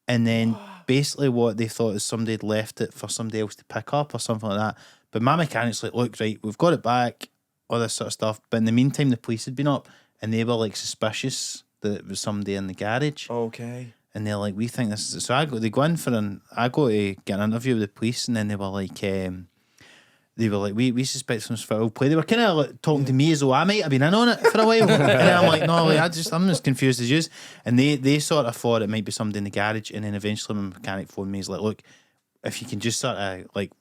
And then basically what they thought is somebody had left it for somebody else to pick up or something like that. But my mechanic's like, look, right, we've got it back, all this sort of stuff. But in the meantime, the police had been up and they were like suspicious that it was somebody in the garage. Okay. And they're like, we think this is... So I go to get an interview with the police, and then they were like, we suspect some foul play. They were kind of like talking to me as though I might have been in on it for a while. And then I'm like, no, like, I'm as confused as you. And they sort of thought it might be somebody in the garage. And then eventually my mechanic phoned me. He's like, look, if you can just sort of like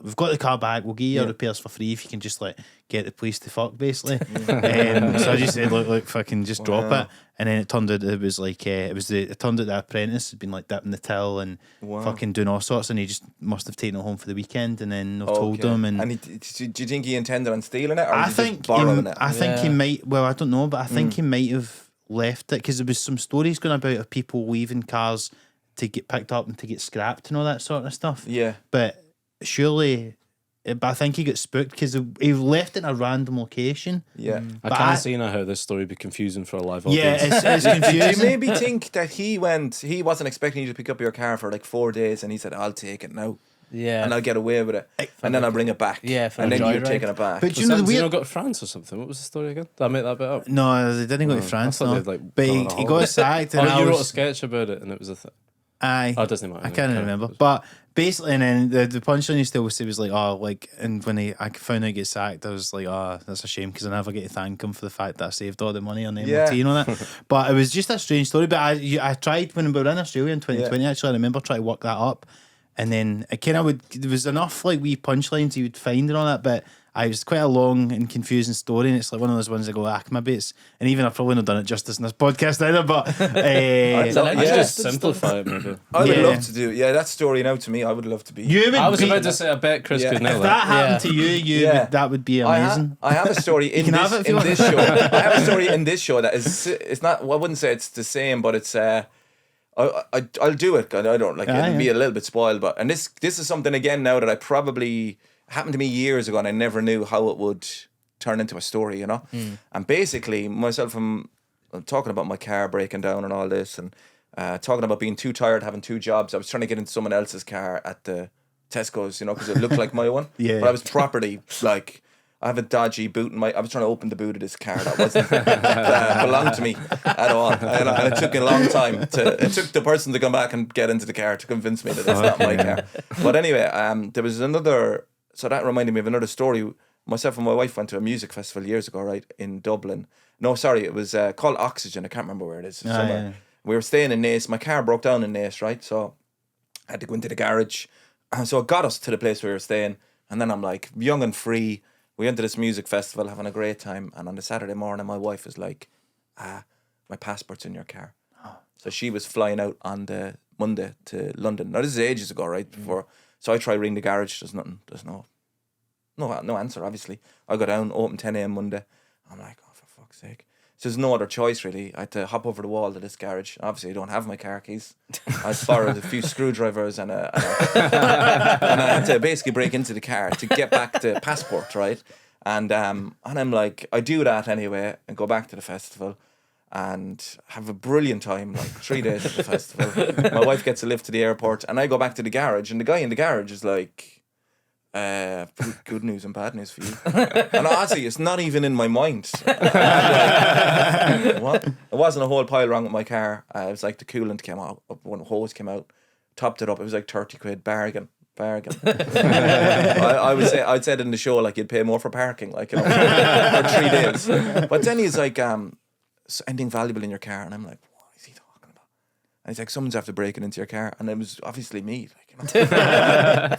we've got the car back, we'll give you your repairs for free if you can just like get the police to fuck, basically. So I just said, look, fucking just drop it. And then it turned out it was like it turned out the apprentice had been like dipping the till and fucking doing all sorts, and he just must have taken it home for the weekend and then told them. And do you think he intended on stealing it, or I was he think just borrowing it? I think he might. Well, I don't know, but I think he might have left it, because there was some stories going about of people leaving cars to get picked up and to get scrapped and all that sort of stuff. Yeah. But surely, but I think he got spooked because he left it in a random location. Yeah. I But can't see now how this story would be confusing for a live Yeah, audience. it's Do you confusing. maybe think that he wasn't expecting you to pick up your car for like 4 days, and he said, "I'll take it now, Yeah. and I'll get away with it, and then I'll bring it back." Yeah, for and a then you're joyride. taking it back. But Was you know that, the did you weird. not go to France or something? What was the story again? Did I make that bit up? No, they didn't go to France. I thought No. they'd, like, But gone he, on a he holiday. got sacked, Oh, and I you wrote a was. sketch about it, and it was a thing. Aye. Oh, it doesn't matter. I can't remember. But basically, and then the punchline he still was like, oh, like, and when I found out he get sacked, I was like, oh, that's a shame because I never get to thank him for the fact that I saved all the money on the MOT and all that. But it was just a strange story. But I tried when we were in Australia in 2020, actually, I remember trying to work that up. And then it kind of there was enough like wee punchlines you would find and all that, but it was quite a long and confusing story, and it's like one of those ones that go, maybe it's, and even I've probably not done it justice in this podcast either, but You just simplify it, maybe. I would Yeah. love to do. Yeah, that story now to me, I would love to be. you would I was be, about to say, I bet Chris Yeah. could nail if that. that happened to you Yeah. that would be I amazing. have a story in can have this it if you in want. this show. I have a story in this show that is. It's not. Well, I wouldn't say it's the same, but it's. I'll do it. I don't like. It'll be a little bit spoiled, but and this is something again now that I probably happened to me years ago, and I never knew how it would turn into a story. You know, and basically myself, I'm talking about my car breaking down and all this, and talking about being too tired, having 2 jobs. I was trying to get into someone else's car at the Tesco's, you know, because it looked like my one. Yeah. But I was properly like. I have a dodgy boot in my. I was trying to open the boot of this car that wasn't belonged to me at all, and it took a long time. It took the person to come back and get into the car to convince me that it's not my car. But anyway, there was another. So that reminded me of another story. Myself and my wife went to a music festival years ago, right, in Dublin. No, sorry, it was called Oxygen. I can't remember where it is. Somewhere. yeah. We were staying in Naas. My car broke down in Naas, right? So I had to go into the garage. And so it got us to the place where we were staying. And then I'm like, young and free. We went to this music festival, having a great time. And on the Saturday morning, my wife was like, my passport's in your car. So she was flying out on the Monday to London. Now, this is ages ago, right? Before. So I try ring the garage. There's nothing. There's no answer, obviously. I go down, open 10 a.m. Monday. I'm like, oh, for fuck's sake. So there's no other choice, really. I had to hop over the wall to this garage. Obviously, I don't have my car keys. I borrowed a few screwdrivers and and I had to basically break into the car to get back the passport, right? And I'm like, I do that anyway and go back to the festival and have a brilliant time, like 3 days at the festival. My wife gets a lift to the airport and I go back to the garage and the guy in the garage is like, good news and bad news for you. And honestly, it's not even in my mind. Like, what? It wasn't a whole pile wrong with my car. It was like the coolant came out, one hose came out, topped it up. It was like 30 quid, bargain. I would say, I'd said in the show, like, you'd pay more for parking, like, you know, for 3 days. But then he's like, anything valuable in your car? And I'm like, what is he talking about? And he's like, someone's after breaking into your car. And it was obviously me, like, you know.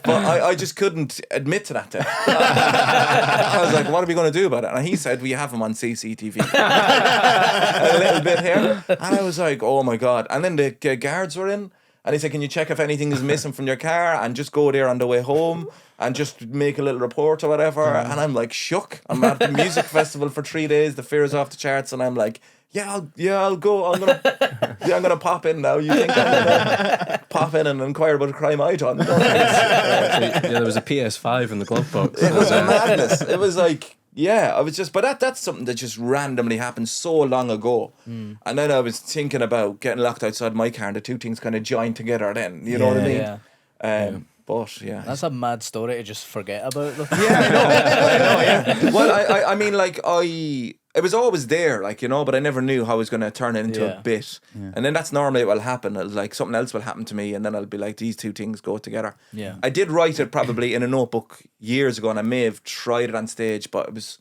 But I just couldn't admit to that then. I was like, what are we going to do about it? And he said, we have him on CCTV. A little bit here. And I was like, oh my God. And then the guards were in. And he said, can you check if anything is missing from your car and just go there on the way home and just make a little report or whatever. And I'm like shook. I'm at the music festival for 3 days. The fear is off the charts. And I'm like, I'll go. I'm gonna pop in now. You think I'm gonna pop in and inquire about a crime I done? There was a PS5 in the glove box. It was madness. It was like, I was just, but that's something that just randomly happened so long ago. And then I was thinking about getting locked outside my car and the two things kind of joined together then. You know what I mean? Yeah. But yeah. That's a mad story to just forget about, though. Yeah, I know, yeah. Well, I mean, like, it was always there, like, you know, but I never knew how I was going to turn it into a bit. Yeah. And then that's normally what will happen. Like, something else will happen to me, and then I'll be like, these two things go together. Yeah. I did write it probably in a notebook years ago, and I may have tried it on stage, but it was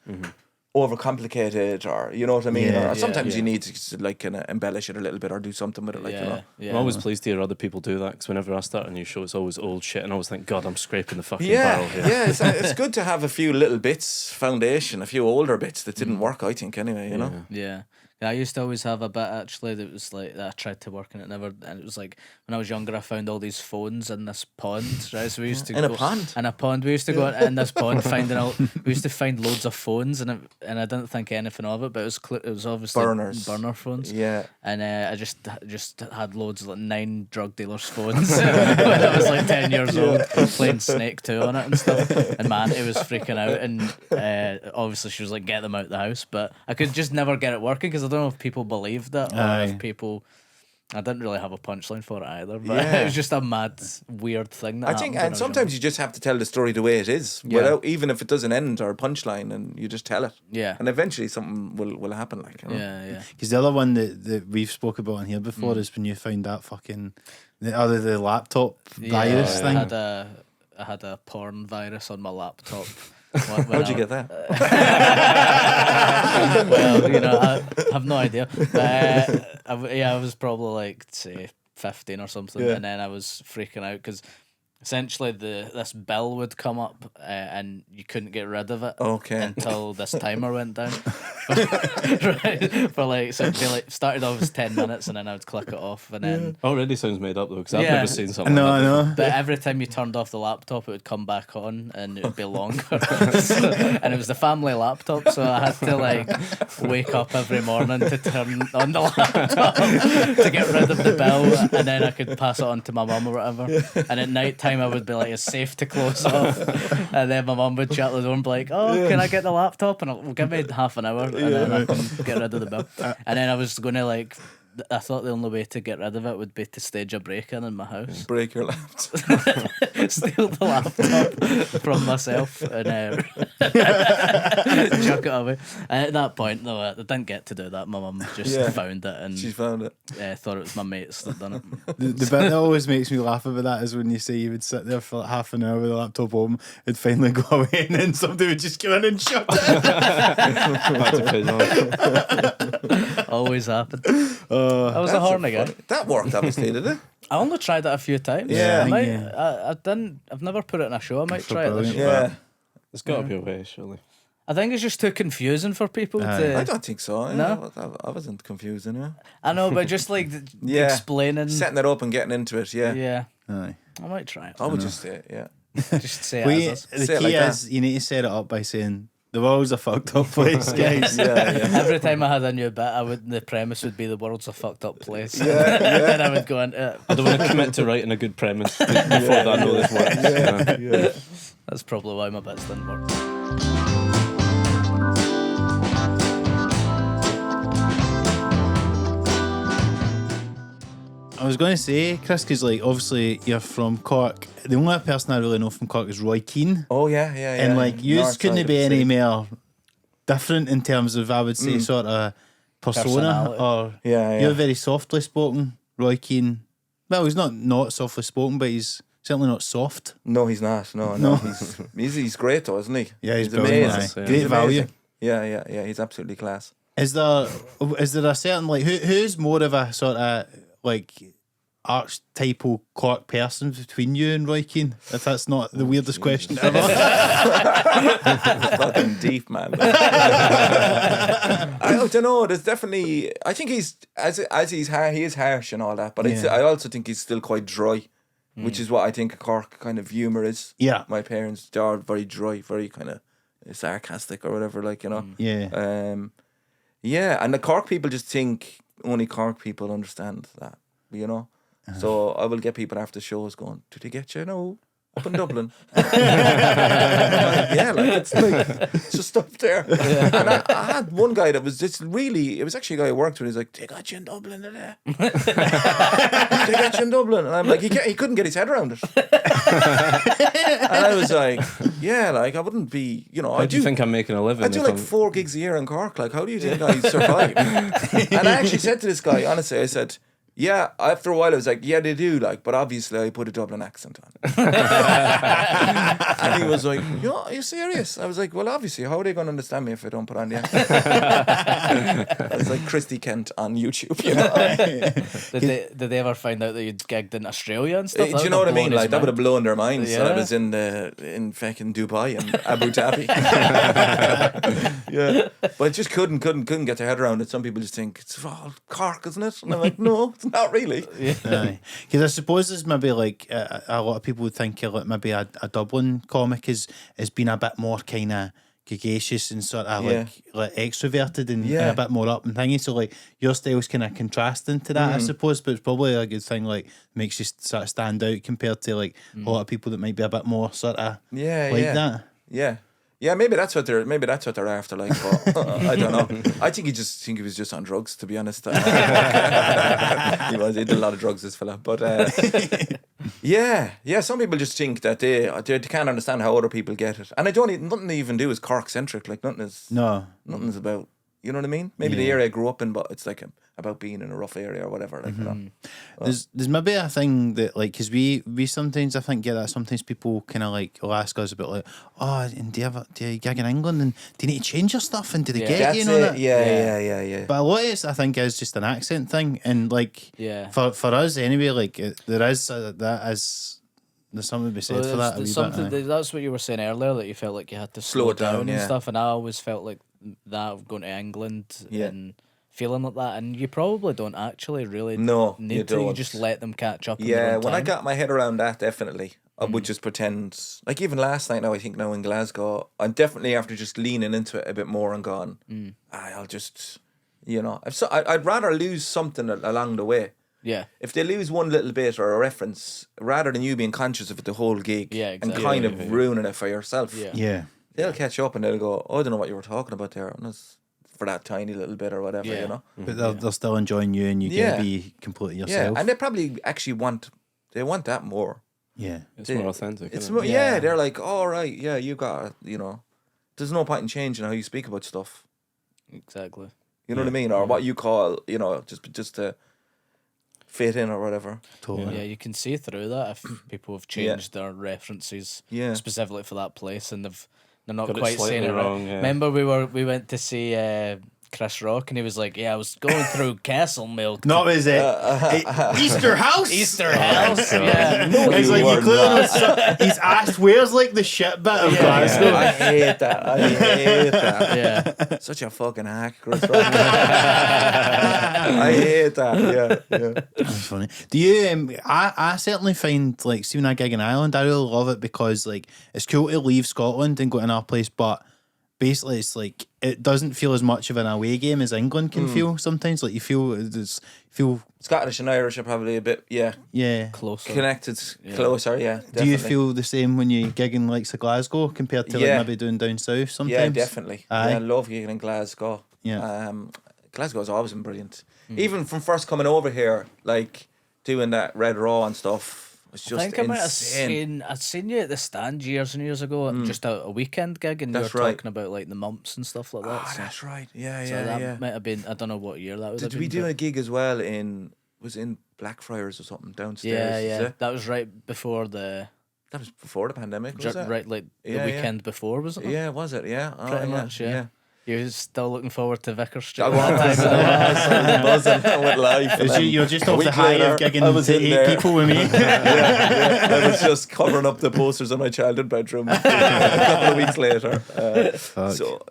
overcomplicated, or you know what I mean? Or sometimes you need to, like, kind of embellish it a little bit or do something with it, like, you know. Yeah. I'm always pleased to hear other people do that, because whenever I start a new show, it's always old shit, and I always think, God, I'm scraping the fucking barrel here. Yeah, it's good to have a few little bits, foundation, a few older bits that didn't work, I think, anyway, you know? Yeah. Yeah, I used to always have a bit actually that was like that I tried to work in it never, and it was like when I was younger I found all these phones in this pond, right? So we used to In a go pond? in a pond. We used to go in this pond finding out. We used to find loads of phones, and I didn't think anything of it, but it was obviously burner phones. Yeah. And I just had loads of like 9 drug dealers' phones when I was like 10 years old, playing Snake 2 on it and stuff. And man, it was freaking out. And obviously she was like, get them out the house, but I could just never get it working because I don't know if people believed it or if people. I didn't really have a punchline for it either, but it was just a mad, weird thing. That I think, and sometimes you just have to tell the story the way it is, without, even if it doesn't end or a punchline, and you just tell it. Yeah. And eventually something will happen, like, you know? Yeah. Because the other one that we've spoke about on here before is when you found that fucking the laptop virus thing. I had a porn virus on my laptop. How'd you get that? Well, I have no idea. I was probably like, say, 15 or something, and then I was freaking out because essentially this bill would come up and you couldn't get rid of it until this timer went down. Right, for like, so it'd be like, started off as 10 minutes and then I would click it off, and then Already sounds made up though, because I've never seen something No, like I that. know. but every time you turned off the laptop it would come back on and it would be longer. And it was the family laptop, so I had to like wake up every morning to turn on the laptop to get rid of the bill, and then I could pass it on to my mum or whatever. And at night time I would be like, it's safe to close off, and then my mum would shut the door and be like, oh, can I get the laptop? And I'll give me half an hour and then I can get rid of the bill. And then I was going to like, I thought the only way to get rid of it would be to stage a break-in my house. Break your laptop. Steal the laptop from myself and chuck it away. And at that point, though, I didn't get to do that. My mum just found it and She found it. thought it was my mates that done it. The bit that always makes me laugh about that is when you say you would sit there for like half an hour with the laptop home, it'd finally go away, and then somebody would just come in and shut it. Back to prison. Always happened. I was a horny guy. That worked, obviously, did it? I only tried it a few times. Yeah. I didn't. I've never put it in a show. I might try it this year. Yeah. There's got to be a way, surely. I think it's just too confusing for people to. I don't think so. No? I wasn't confused, anyway. I know, but just like explaining. Setting it up and getting into it, Yeah. Aye. I might try it. I would just say it, yeah. Just say it as is. The Say it key like that. is you need to set it up by saying the world's a fucked up place, guys. Every time I had a new bit, the premise would be the world's a fucked up place. Then I would go into it. I don't want to commit to writing a good premise before that I know this works. That's probably why my bits didn't work. I was going to say, Chris, because like obviously you're from Cork. The only person I really know from Cork is Roy Keane. Oh, yeah. And like you North couldn't side be of the any city. more different in terms of, I would say, sort of persona. Personality. Or you're very softly spoken. Roy Keane, well, he's not softly spoken, but he's certainly not soft. No, he's not. No. He's great, though, isn't he? Yeah, he's amazing. brilliant, aye. Great He's value. amazing. Yeah. He's absolutely class. Is there a certain like who's more of a sort of like archetypal Cork person between you and Roy Keane? If that's not the weirdest question ever. Fucking deep, man. I don't know. There's definitely. I think he's he is harsh and all that, but I also think he's still quite dry, which is what I think a Cork kind of humour is. Yeah. My parents are very dry, very kind of sarcastic or whatever, like, you know. Yeah. Yeah, and the Cork people just think only Cork people understand that, you know. So I will get people after shows going, did they get you? No, up in Dublin. Yeah, like it's just up there. And I had one guy that was just really, it was actually a guy I worked with. He's like, they got you in Dublin today. They got you in Dublin, and I'm like, he couldn't get his head around it. And I was like, yeah, like I wouldn't be, you know. How do you think I'm making a living? I do like 4 gigs a year in Cork. Like, how do you think I survive? And I actually said to this guy, honestly, I said, Yeah, after a while I was like, yeah, they do, like, but obviously I put a Dublin accent on. And he was like, yo, are you serious? I was like, well, obviously, how are they going to understand me if I don't put on the accent? I was like Christy Kent on YouTube, you know? Did they ever find out that you'd gigged in Australia and stuff? Do you know what I mean? Like, that would have blown their minds. Yeah. I was in fucking Dubai and Abu Dhabi. Yeah. But I just couldn't get their head around it. Some people just think, it's all Cork, isn't it? And I'm like, no, it's not really. Because I suppose there's maybe like a lot of people would think like maybe a Dublin comic has been a bit more kind of gagacious and sort of like extroverted and a bit more up and thingy. So like your style's kind of contrasting to that, I suppose. But it's probably a good thing, like makes you sort of stand out compared to like a lot of people that might be a bit more sort of that. Yeah, maybe that's what they're after, like. But I don't know. I think he was just on drugs, to be honest. He did a lot of drugs, this fella. But yeah. Some people just think that they can't understand how other people get it, and nothing they even do is Cork centric. Like nothing's about. You know what I mean? Maybe the area I grew up in, but it's like about being in a rough area or whatever. Like, you know? There's maybe a thing that like, because we sometimes I think get that sometimes people kind of like will ask us about like, oh, and do you gig in England and do you need to change your stuff and do they get you know that? Yeah. But a lot of it I think is just an accent thing, and like for us anyway, like there is there's something to be said for that. That's what you were saying earlier, that you felt like you had to slow it down and stuff, and I always felt like that of going to England and feeling like that, and you probably don't actually really need to. You just let them catch up. Yeah, when I got my head around that, definitely I would just pretend. Like even last night, I think now in Glasgow, I'm definitely after just leaning into it a bit more and gone. I'll just, you know, I'd rather lose something along the way. Yeah. If they lose one little bit or a reference, rather than you being conscious of it the whole gig, and kind of ruining it for yourself. Yeah. They'll catch up and they'll go, oh, I don't know what you were talking about there. And it's for that tiny little bit or whatever, you know. But they're still enjoying you, and you can be completely yourself. Yeah, and they probably actually want that more. Yeah. It's more authentic. It's more, they're like, oh, right, yeah, you got it, you know. There's no point in changing how you speak about stuff. Exactly. You know what I mean? Or what you call, you know, just to fit in or whatever. Totally. Yeah, you can see through that if people have changed their references specifically for that place, and they're not quite saying it wrong. Right. Remember we went to see Chris Rock, and he was like, yeah, I was going through Castle Milk. Not was it Easter House? Easter House, yeah. No, he's like, you clearly he's asked, where's like the shit bit of Glasgow? I hate that. Yeah. Such a fucking hack, Chris Rock. I hate that. Yeah. That's funny. Do you? I certainly find like, see, when I gig in Ireland, I really love it because like it's cool to leave Scotland and go to another place, but basically it's like it doesn't feel as much of an away game as England can feel sometimes. Like you feel Scottish and Irish are probably a bit closer, connected, closer. Yeah. Definitely. Do you feel the same when you gig in like Glasgow compared to like maybe doing down south sometimes? Yeah, definitely. Aye. Yeah, I love gigging in Glasgow. Yeah. Glasgow's always been brilliant. Even from first coming over here, like doing that Red Raw and stuff. It's just I think I might have insane. I'd seen you at the stand years and years ago, just a weekend gig, and you were talking about like the mumps and stuff like that. So, that's right. Yeah, so that might have been, I don't know what year that was. Did we do a gig as well in Blackfriars or something downstairs? Yeah. That was right before that was before the pandemic, was it? Right, like the weekend before, was it? Yeah, was it? Yeah. Pretty much, yeah. You're still looking forward to Vicar Street. I was. I was buzzing with life. You're just off the high of gigging to 8 people with me. I was just covering up the posters in my childhood bedroom a couple of weeks later.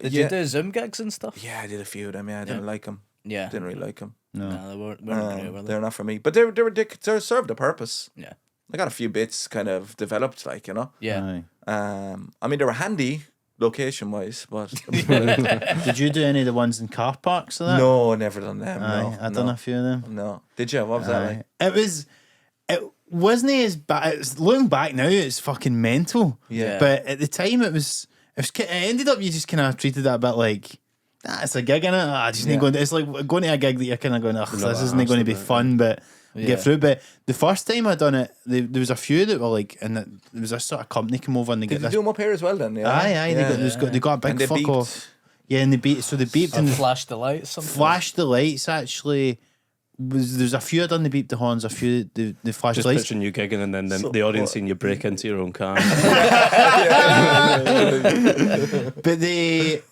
Did you do Zoom gigs and stuff? Yeah, I did a few of them. Yeah, I didn't like them. Yeah, didn't really like them. No, they weren't great, were they? They're not for me. But they served a purpose. Yeah, I got a few bits kind of developed, like, you know. Yeah. I mean, they were handy location wise, but did you do any of the ones in car parks? Or that? No, never done them. I done a few of them. No, did you? What was that like? It wasn't as bad. Looking back now, it's fucking mental. Yeah. But at the time, it ended up you just kind of treated that a bit like, it's a gig, innit? I just need going. It's like going to a gig that you're kind of going, this isn't going to be fun, but. Get through. But the first time I done it, there was a few that were like, and there was a sort of company come over and they did they do them up here as well then? Yeah. Aye. They got a big fuck off. Yeah, and they beeped and flashed the lights. Flashed the lights actually there's a few I done the beep the horns, a few the flash Just lights. picturing you gigging and then the audience seeing you break into your own car. But the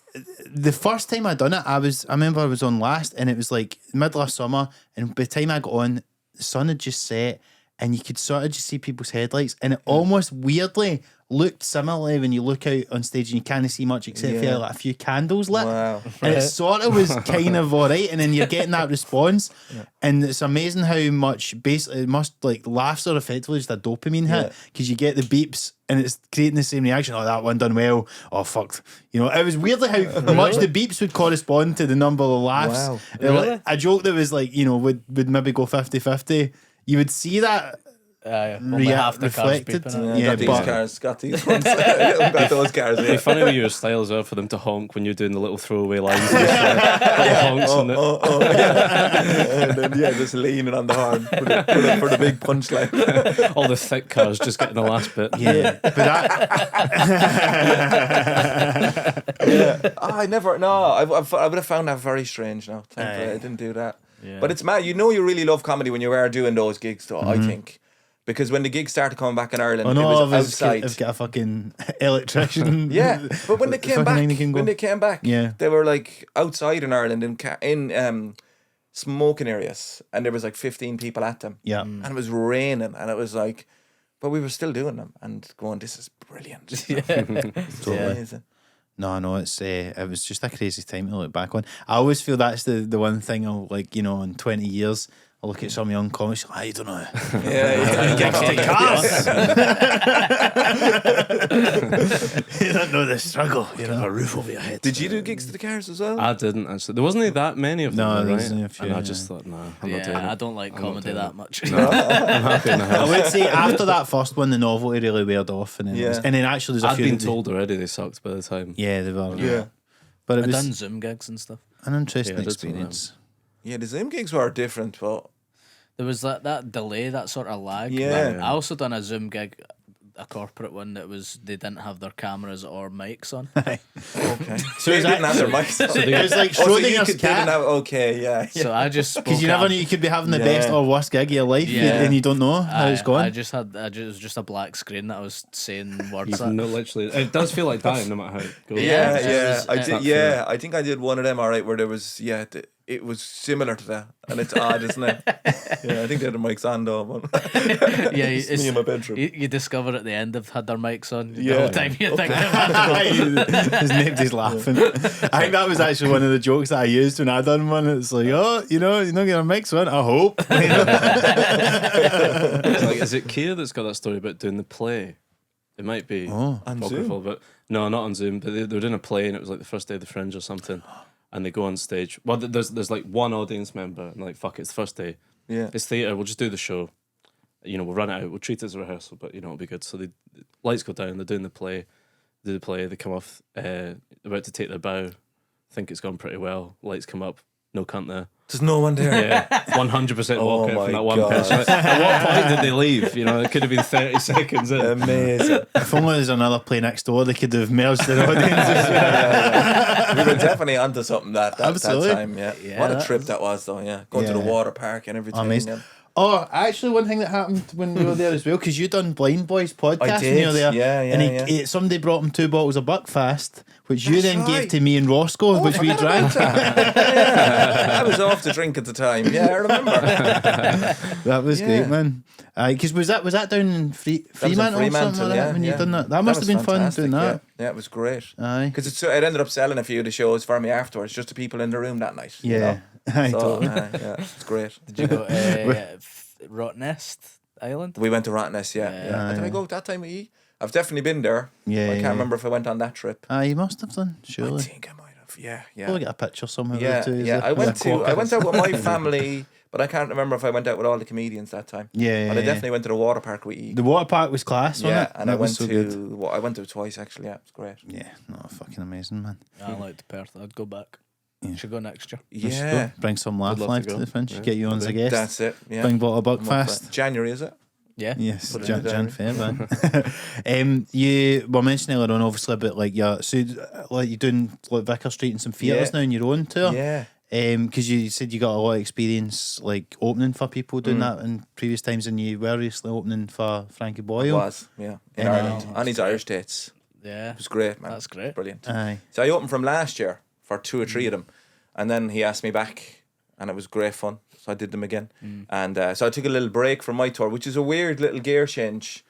first time I done it, I remember I was on last, and it was like middle of summer, and by the time I got on, the sun had just set, and you could sort of just see people's headlights, and it almost weirdly looked similarly when you look out on stage and you can't see much except for like a few candles lit. Wow. And it sort of was kind of alright, and then you're getting that response, and it's amazing how much basically it must like laughs are effectively just a dopamine hit because you get the beeps and it's creating the same reaction. Oh, that one done well. Oh, fuck. You know, it was weirdly how much the beeps would correspond to the number of laughs. Wow. Like, a joke that was like, you know, would maybe go 50-50. You would see that only half the cars reflected. beeping. Got these cars, got these ones. Got those cars. It'd be funny with your style as well for them to honk when you're doing the little throwaway lines. And little honks and it. And then, just leaning on the horn for the big punchline. All the thick cars just getting the last bit. Yeah, but that, I never. No, I would have found that very strange. Now, thankfully, I didn't do that. Yeah. But it's mad. You know, you really love comedy when you are doing those gigs, though. I think. Because when the gigs started coming back in Ireland, it was outside. I've got a fucking electrician. Yeah, but when they came back, Yeah. they were like outside in Ireland in smoking areas, and there was like 15 people at them. Yeah. And it was raining, and it was like, but we were still doing them and going, "This is brilliant." It's amazing. No, it was just a crazy time to look back on. I always feel that's the one thing I'll like, you know, in 20 years. I look at some young comics, I don't know. Yeah. You don't know the struggle. You know, a roof over your head. Did you do gigs to the cars as well? I didn't actually. There wasn't that many of them, No, there right? wasn't a few, And I just thought, nah, I'm not doing it. I don't like comedy that much. I'm happy in the I house. would say after that first one, the novelty really weared off, and then and then actually there's a I've few. been that told already they sucked by the time. yeah, they were. Yeah. But it I've was done Zoom gigs and stuff. an interesting Yeah, I did some of them. experience. Yeah, the Zoom gigs were different, but There was that delay, that sort of lag. Yeah. I also done a Zoom gig, a corporate one that was they didn't have their cameras or mics on. okay. So is they didn't that- have their mics on. It was like Oh, so you Schrodinger's could cat. okay, yeah. So I just spoke Because you never up. knew you could be having the Yeah. best or worst gig of your life, Yeah. and you don't know how it's I going. just had it was just a black screen that I was saying words You've at. no, literally, it does feel like dying no matter how it goes. Yeah. Yeah, it was, I think I did one of them, all right, where there was, it was similar to that, and it's odd, isn't it? Yeah, I think they had the mics on though. But Yeah, it's it's me in my bedroom. You discover at the end of had their mics on. The Yeah. whole time you think Because nobody's laughing. I think that was actually one of the jokes that I used when I done one. It's like, oh, you know, you're not getting a mix one. I hope. You know? It's like, is it Kia that's got that story about doing the play? It might be On apocryphal, Zoom? but no, not on Zoom. But they were doing a play, and it was like the first day of the Fringe or something. And they go on stage. Well, there's like one audience member, and like, fuck it, it's the first day. Yeah. It's theatre. We'll just do the show. You know, we'll run it out. We'll treat it as a rehearsal, but you know, it'll be good. So the lights go down. They're doing the play. Do the play. They come off. About to take their bow. Think it's gone pretty well. Lights come up. No cunt there. There's no one there. Yeah, 100% Oh walk out my from that one God. person. At what point did they leave? You know, it could have been 30 seconds in. Amazing. If only there's another play next door, they could have merged the audiences. We were definitely onto something that Absolutely. time. Yeah. Yeah, What a that trip that was, though. Yeah, going to the Yeah. water park and everything. Amazing. Yeah. Oh, actually, one thing that happened when we were there as well, because you done Blind Boys podcast I when you were did, there. yeah, And somebody brought him 2 bottles of Buckfast, which you That's then gave right. to me and Roscoe, which we drank. I was off to drink at the time. Yeah, I remember. That was Yeah. great, man. Because was that down in Fremantle or something like that when you done that? That must have was been fun fantastic, doing that. Yeah, it was great. Aye. Because it ended up selling a few of the shows for me afterwards, just the people in the room that night. you Yeah. know? Aye, So, totally. yeah, it's great. Did you go Rottnest Island? We went to Rottness, yeah. Did I go that time with you? I've definitely been there. Yeah, but I can't yeah. remember if I went on that trip. Aye, you must have done, I surely. think I might have. Yeah, We'll yeah. get a picture somewhere. Yeah, too, yeah. I went out with my family, but I can't remember if I went out with all the comedians that time. Yeah, But I yeah. definitely went to the water park with you. The water park was class, wasn't Yeah, it? and That I was went so good. to I went to it twice actually. Yeah, it was great. Yeah, no, fucking amazing, man. I liked Perth. I'd go back. Should go next year. Let's Yeah, go. Bring some laugh love to live to go. the Fringe. Yeah, Get you on as a guest. that's it. Yeah, Bring bottle of I'm up for Buckfast. it. January, is it? Yeah. Yes, Put it Jan, in the Jan Fair, man. You were mentioning earlier on, obviously, about like like you're doing like Vicar Street and some theatres Yeah. now on your own tour. Yeah. Because you said you got a lot of experience like opening for people doing that in previous times, and you were recently opening for Frankie Boyle. Was, yeah, in Ireland. And his Irish dates. Yeah. It was great, man. That's great. Brilliant. Aye. So I opened from last year for 2 or 3 of them. And then he asked me back, and it was great fun. So I did them again. And so I took a little break from my tour, which is a weird little gear change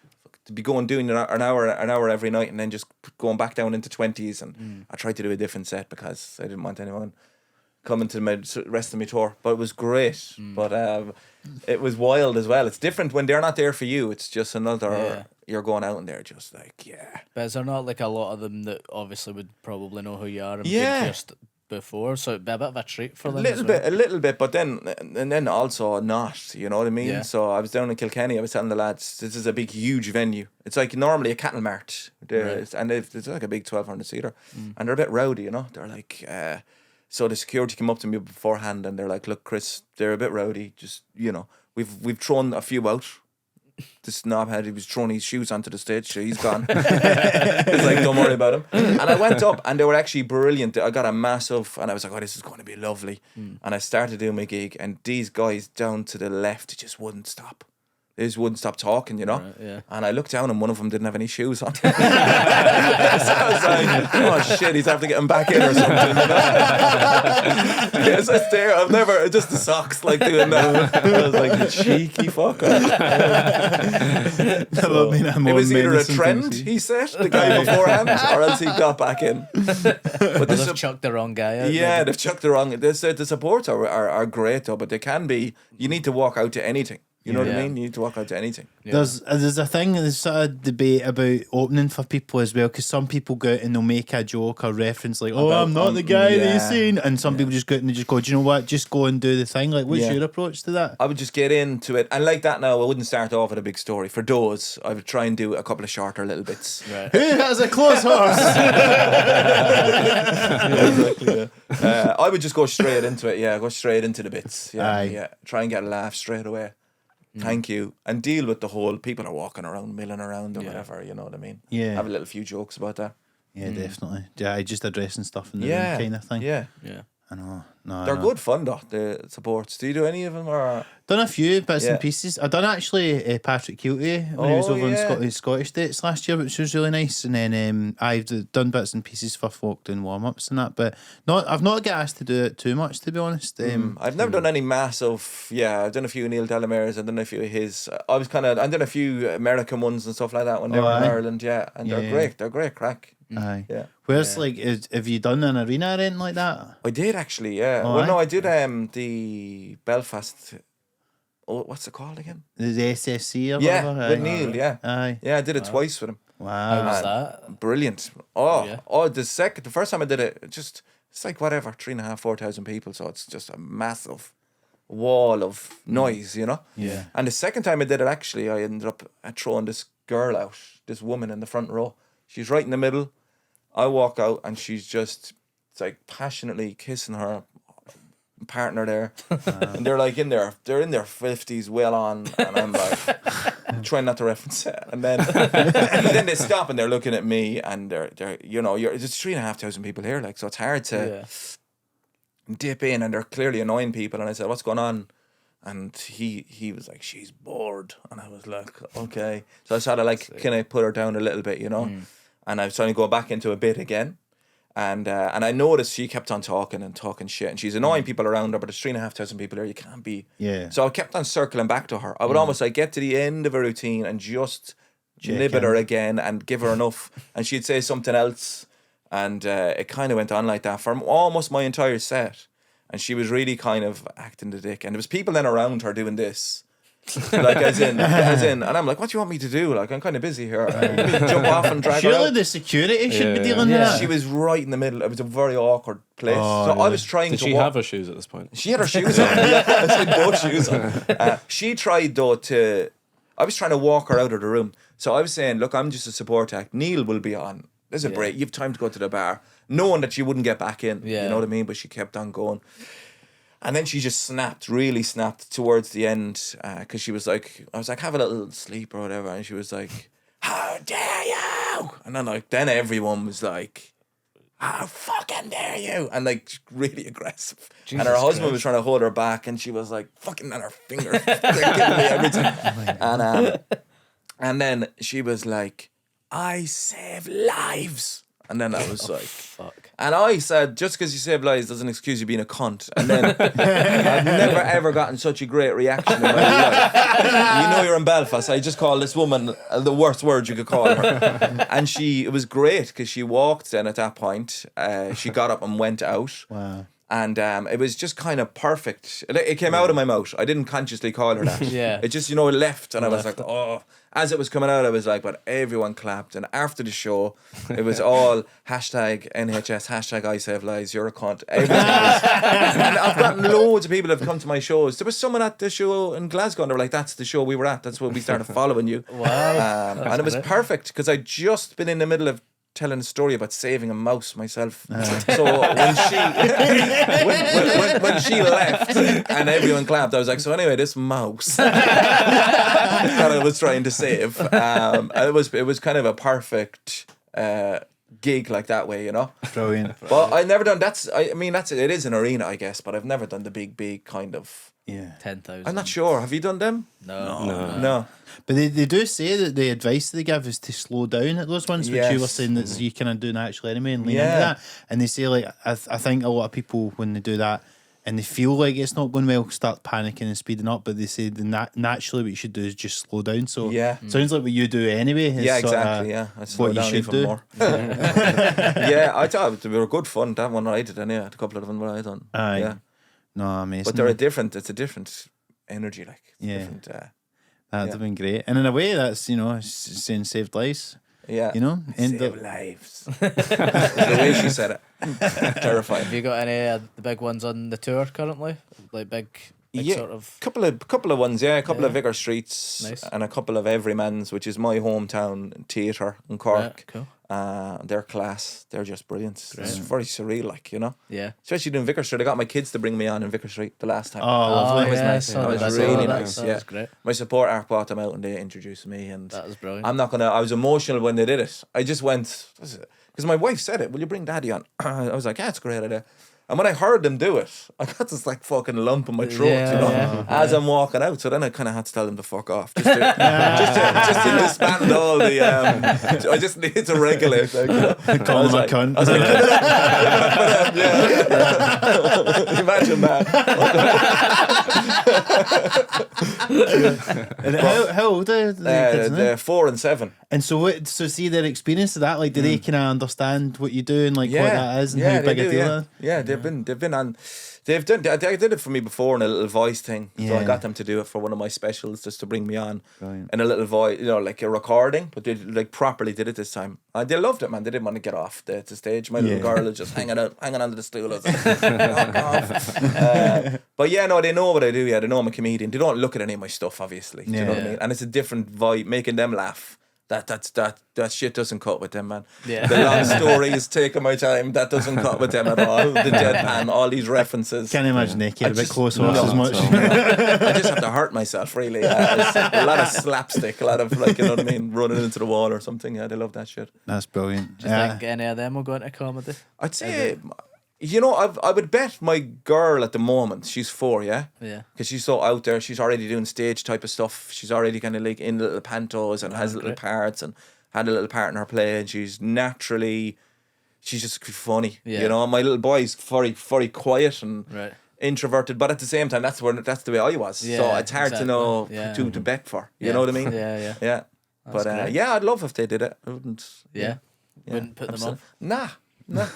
to be doing an hour every night and then just going back down into 20s. And I tried to do a different set because I didn't want anyone coming to the rest of my tour. But it was great. But it was wild as well. It's different when they're not there for you. It's just another... You're going out and they're just like, yeah. But is there not like a lot of them that obviously would probably know who you are and been Yeah. just before, so it'd be a bit of a treat for them. A little bit, but then also not. You know what I mean? Yeah. So I was down in Kilkenny. I was telling the lads, this is a big, huge venue. It's like normally a cattle mart, and it's like a big 1,200 seater, and they're a bit rowdy. You know, they're like. So the security came up to me beforehand, and they're like, "Look, Chris, they're a bit rowdy. Just we've thrown a few out." This knobhead, he was throwing his shoes onto the stage, so he's gone. It's like, don't worry about him. And I went up, and they were actually brilliant. I got a massive, and I was like, oh, this is going to be lovely. And I started doing my gig, and these guys down to the left just wouldn't stop. They just wouldn't stop talking, you know. Right, yeah. And I looked down, and one of them didn't have any shoes on. So I was like, oh shit, he's after getting back in or something. You know? Yes, I stare. I've never just the socks like doing that. I was like, you cheeky fucker. It was either a trend he set the guy beforehand, or else he got back in. But They've chucked the wrong guy out. yeah, they've chucked the wrong. The supports are great though, but they can be. You need to walk out to anything. You know what I mean? You need to walk out to anything. Yeah. There's a thing, there's sort of debate about opening for people as well, because some people go out and they'll make a joke or reference like, oh, I'm not the guy that you've seen, and some people just go out and they just go, do you know what, just go and do the thing. Like, what's your approach to that? I would just get into it, and like that now, I wouldn't start off with a big story. For those, I would try and do a couple of shorter little bits. Right. Who has a close horse? Exactly, yeah. I would just go straight into it. Yeah, go straight into the bits. Yeah, Aye. yeah. Try and get a laugh straight away. Thank you, and deal with the whole people are walking around, milling around, or whatever. You know what I mean? Yeah. Have a little few jokes about that. Yeah, definitely. Yeah, just addressing stuff in the room kind of thing. Yeah, Yeah. I know. No, they're good fun though. The supports. Do you do any of them or? Done a few bits Yeah. and pieces. I done actually Patrick Kilty when he was over in Scottish dates last year, which was really nice. And then I've done bits and pieces for folk doing warm ups and that, but I've not got asked to do it too much, to be honest. I've never done any massive. Yeah, I've done a few Neil Delamere's. I've done a few of his. I've done a few American ones and stuff like that when they were in Ireland. Yeah, and they're great. They're great crack. Aye. Yeah. Where's like, have you done an arena or anything like that? I did actually. Yeah. Oh, well, no, aye? I did the Belfast. Oh, what's it called again? The SSC or Yeah, whatever? with Aye. Neil. Yeah. Aye. Yeah, I did it twice with him. How Wow. was that? Brilliant. Yeah. The first time I did it, it's like whatever, 3,500-4,000 people, so it's just a massive wall of noise, you know? Yeah. And the second time I did it, actually, I ended up throwing this girl out, this woman in the front row. She's right in the middle. I walk out and she's just, it's like passionately kissing her partner there. And they're like they're in their 50s, well on, and I'm like trying not to reference it. And then they stop and they're looking at me, and they're there's 3,500 people here, like, so it's hard to dip in, and they're clearly annoying people. And I said, what's going on? And he was like, she's bored. And I was like, okay. So I sort of like, can I put her down a little bit, you know? And I was trying to go back into a bit again. And I noticed she kept on talking shit, and she's annoying people around her, but there's 3,500 people here, you can't be. Yeah. So I kept on circling back to her. I would almost like get to the end of a routine and just nib at her again and give her enough, and she'd say something else, and it kind of went on like that for almost my entire set. And she was really kind of acting the dick, and there was people then around her doing this. Like as in, and I'm like, what do you want me to do? Like, I'm kind of busy here. Jump off and drag her Surely out. the security should be dealing with that. She was right in the middle. It was a very awkward place. So I was trying Did to she walk. have her shoes at this point? She had her shoes on. Yeah, she had both shoes on. She tried though I was trying to walk her out of the room. So I was saying, look, I'm just a support act. Neil will be on. There's a break. You've time to go to the bar, knowing that she wouldn't get back in. Yeah. You know what I mean? But she kept on going. And then she just really snapped towards the end, because she was like, I was like, have a little sleep or whatever. And she was like, how dare you? And then everyone was like, how fucking dare you, and like really aggressive. Jesus and her husband Christ. was trying to hold her back, and she was like fucking on her finger, like, giving me everything. And then she was like, I save lives. And then I was like, Fuck. and I said, just because you save lives doesn't excuse you being a cunt. And then I've never ever gotten such a great reaction in my life. You know you're in Belfast. I just called this woman the worst word you could call her. And it was great because she walked then at that point. She got up and went out. Wow. And it was just kind of perfect. It came out of my mouth. I didn't consciously call her that. Yeah. It just, it left. And I was like, oh. As it was coming out, I was like, but everyone clapped. And after the show, it was all hashtag NHS, hashtag I save lives, you're a cunt. Everything was, and I've gotten loads of people have come to my shows. There was someone at the show in Glasgow, and they were like, that's the show we were at. That's when we started following you. Wow. And it was perfect because I'd just been in the middle of telling a story about saving a mouse myself. So when she left and everyone clapped, I was like, so anyway, this mouse that I was trying to save, it was kind of a perfect gig like that way, Brilliant. But I never done it is an arena, I guess, but I've never done the big kind of. Yeah. 10,000. I'm not sure. Have you done them? No. But they do say that the advice they give is to slow down at those ones, which you were Yes. saying that you kind of do naturally anyway and lean into Yeah. that. And they say, like, I think a lot of people, when they do that and they feel like it's not going well, start panicking and speeding up. But they say naturally what you should do is just slow down. So Yeah. sounds like what you do anyway. Is Yeah, sorta exactly. Yeah, I slow what you down should even do. more. Yeah, I thought they were good fun. That one I did, and yeah, a couple of them I done. Aye. Yeah, No, amazing. but they're it's a different energy, like Yeah. different. That'd have been great. And in a way, that's, saying saved lives, Yeah, And save lives. The way she said it, terrifying. Have you got any of the big ones on the tour currently? Like big Yeah, sort of. couple of ones. Yeah, a couple of Yeah. Vicar Streets, Nice. and a couple of Everyman's, which is my hometown theatre in Cork. Yeah, cool. They're class. They're just brilliant. It's very surreal, like Yeah. Especially doing Vicar Street. I got my kids to bring me on in Vicar Street the last time. Oh, lovely. That was yeah, nice. I saw That was I saw really that. nice. That Yeah, was great. my support act brought them out and they introduced me, and That was brilliant. I'm not gonna. I was emotional when they did it. I just went because my wife said it. Will you bring Daddy on? I was like, yeah, it's a great idea. And when I heard them do it, I got this like fucking lump in my throat, as I'm walking out. So then I kind of had to tell them to fuck off, just to disband all the. I just needed to regulate. Like, Call them a cunt. I was like, yeah. Imagine that. And how old are the kids now? They're 4 and 7. And so see their experience of that, like, do they kind of understand what you do and like what that is and how they big a do, deal yeah. that is? Yeah, they've been on. They've done. They did it for me before in a little voice thing. So I Yeah. got them to do it for one of my specials, just to bring me on Brilliant. in a little voice, like a recording. But they like properly did it this time. They loved it, man. They didn't want to get off the stage. My little girl is just hanging onto the stool. I was like, "Fuck off." But yeah, no, they know what I do. Yeah, they know I'm a comedian. They don't look at any of my stuff, obviously. Do you know what I Yeah. mean? And it's a different vibe, making them laugh. That shit doesn't cut with them, man. Yeah. The long stories, taking my time, that doesn't cut with them at all. The deadpan, all these references. Can't imagine they care a bit just- close no, to us as much. I just have to hurt myself, really. It's a lot of slapstick, a lot of, like, you know what I mean, running into the wall or something. Yeah, they love that shit. That's brilliant. Do you think any of them will go into comedy? I'd say, I would bet my girl at the moment, she's 4, yeah? Yeah. Because she's so out there, she's already doing stage type of stuff. She's already kind of like in little pantos and has little great. parts and had a little part in her play, and she's just funny. Yeah. My little boy's very, very quiet and Right. introverted, but at the same time, that's the way I was. So Yeah, it's hard exactly. to know Yeah. who to bet for. You Yeah. know what I mean? Yeah. Yeah. But great. yeah, I'd love if they did it. I wouldn't. Yeah. Wouldn't put them absolutely. off. Nah.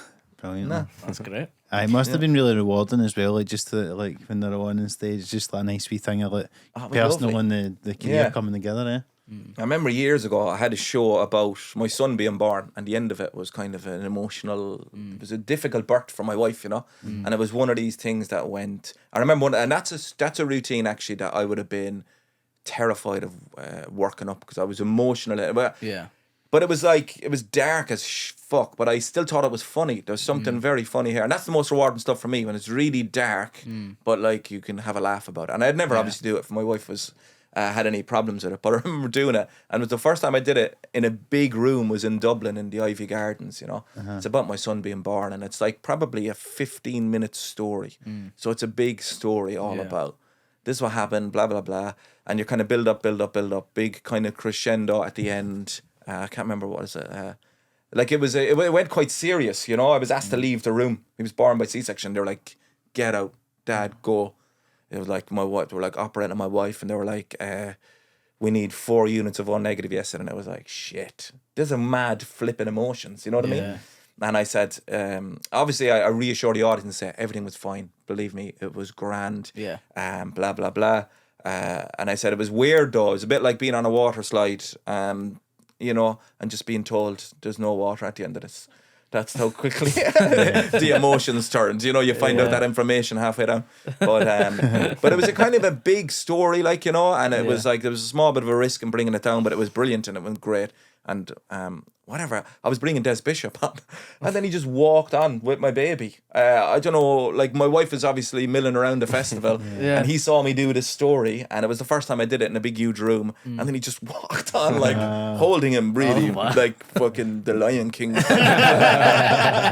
Brilliant. Nah. That's great. It must have been really rewarding as well, like just to, like when they're on stage, just like a nice wee thing of like Oh, it was personal lovely. and the career Yeah. coming together. Eh? I remember years ago I had a show about my son being born, and the end of it was kind of an emotional. It was a difficult birth for my wife, and it was one of these things that went. I remember and that's a routine actually that I would have been terrified of working up because I was emotional. Yeah. But it was dark as fuck, but I still thought it was funny. There's something very funny here. And that's the most rewarding stuff for me, when it's really dark, but like you can have a laugh about it. And I'd never obviously do it, for my wife was had any problems with it. But I remember doing it, and it was the first time I did it in a big room. Was in Dublin in the Ivy Gardens. You know, it's about my son being born, and it's like probably a 15-minute story. So it's a big story all about this is what happened, blah blah blah, and you kind of build up, big kind of crescendo at the end. I can't remember what is it. Like it went quite serious, you know. I was asked to leave the room. He was born by C-section. They were like, "Get out, Dad, go." It was like my wife. They were like operating on my wife, and they were like, "We need 4 units of O negative yesterday." And I was like, "Shit, there's a mad flipping emotions." You know what I mean? And I said, obviously, I reassured the audience and said everything was fine. Believe me, it was grand. Yeah. Blah blah blah. And I said it was weird though. It was a bit like being on a water slide. You know, and just being told there's no water at the end of this. That's how quickly the emotions turned. You know, you find out that information halfway down. But it was a kind of a big story, like, you know, and it was like there was a small bit of a risk in bringing it down, but it was brilliant and it went great. And whatever, I was bringing Des Bishop up, and then he just walked on with my baby. I don't know, like my wife was obviously milling around the festival, and he saw me do this story, and it was the first time I did it in a big huge room, and then he just walked on like holding him really like fucking the Lion King.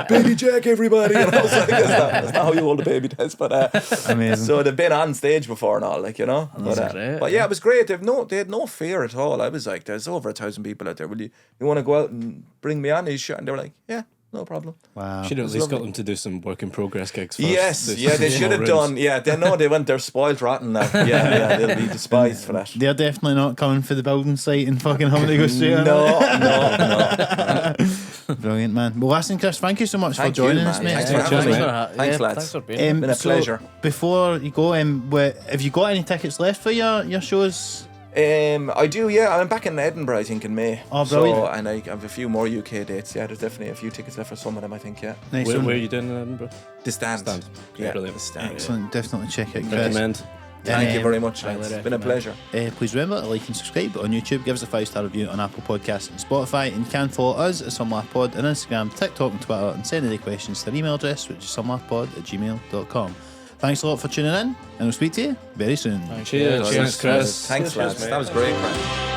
Baby Jack, everybody. And I was like, that's not how you hold a baby, Des. But amazing. So they've been on stage before and all, like, you know. Great, But yeah, it was great. They had no fear at all. I was like, there's over 1,000 people out there. Will you want to go out and bring me on? And they were like, yeah, no problem. Wow. Should have at least got them to do some work in progress gigs first. Yes, they should have done. Yeah, they're spoiled rotten now. Yeah, they'll be despised for that. They're definitely not coming for the building site and fucking having to go straight on. No. Brilliant, man. Well, listen, Chris, thank you so much for joining us, mate. Thanks for Cheers, having me. mate. Thanks, lads. Thanks for being here. Been a pleasure. Before you go, have you got any tickets left for your shows? I do, yeah. I'm back in Edinburgh, I think, in May. Oh, brilliant. So, and I have a few more UK dates. Yeah, there's definitely a few tickets left for some of them, I think, yeah. Nice Where one. are you doing in Edinburgh? The Stand. Yeah, brilliant. The Stand. Excellent. Definitely check it, Chris. Recommend. Thank you very much, highly lads. It's been a pleasure. Please remember to like and subscribe on YouTube. Give us a 5-star review on Apple Podcasts and Spotify. And you can follow us at Some Laugh Pod on Instagram, TikTok, and Twitter. And send any questions to our email address, which is somelaughpod@gmail.com. Thanks a lot for tuning in, and we'll speak to you very soon. Cheers. Thanks, Chris. Thanks, lads. That was great, man.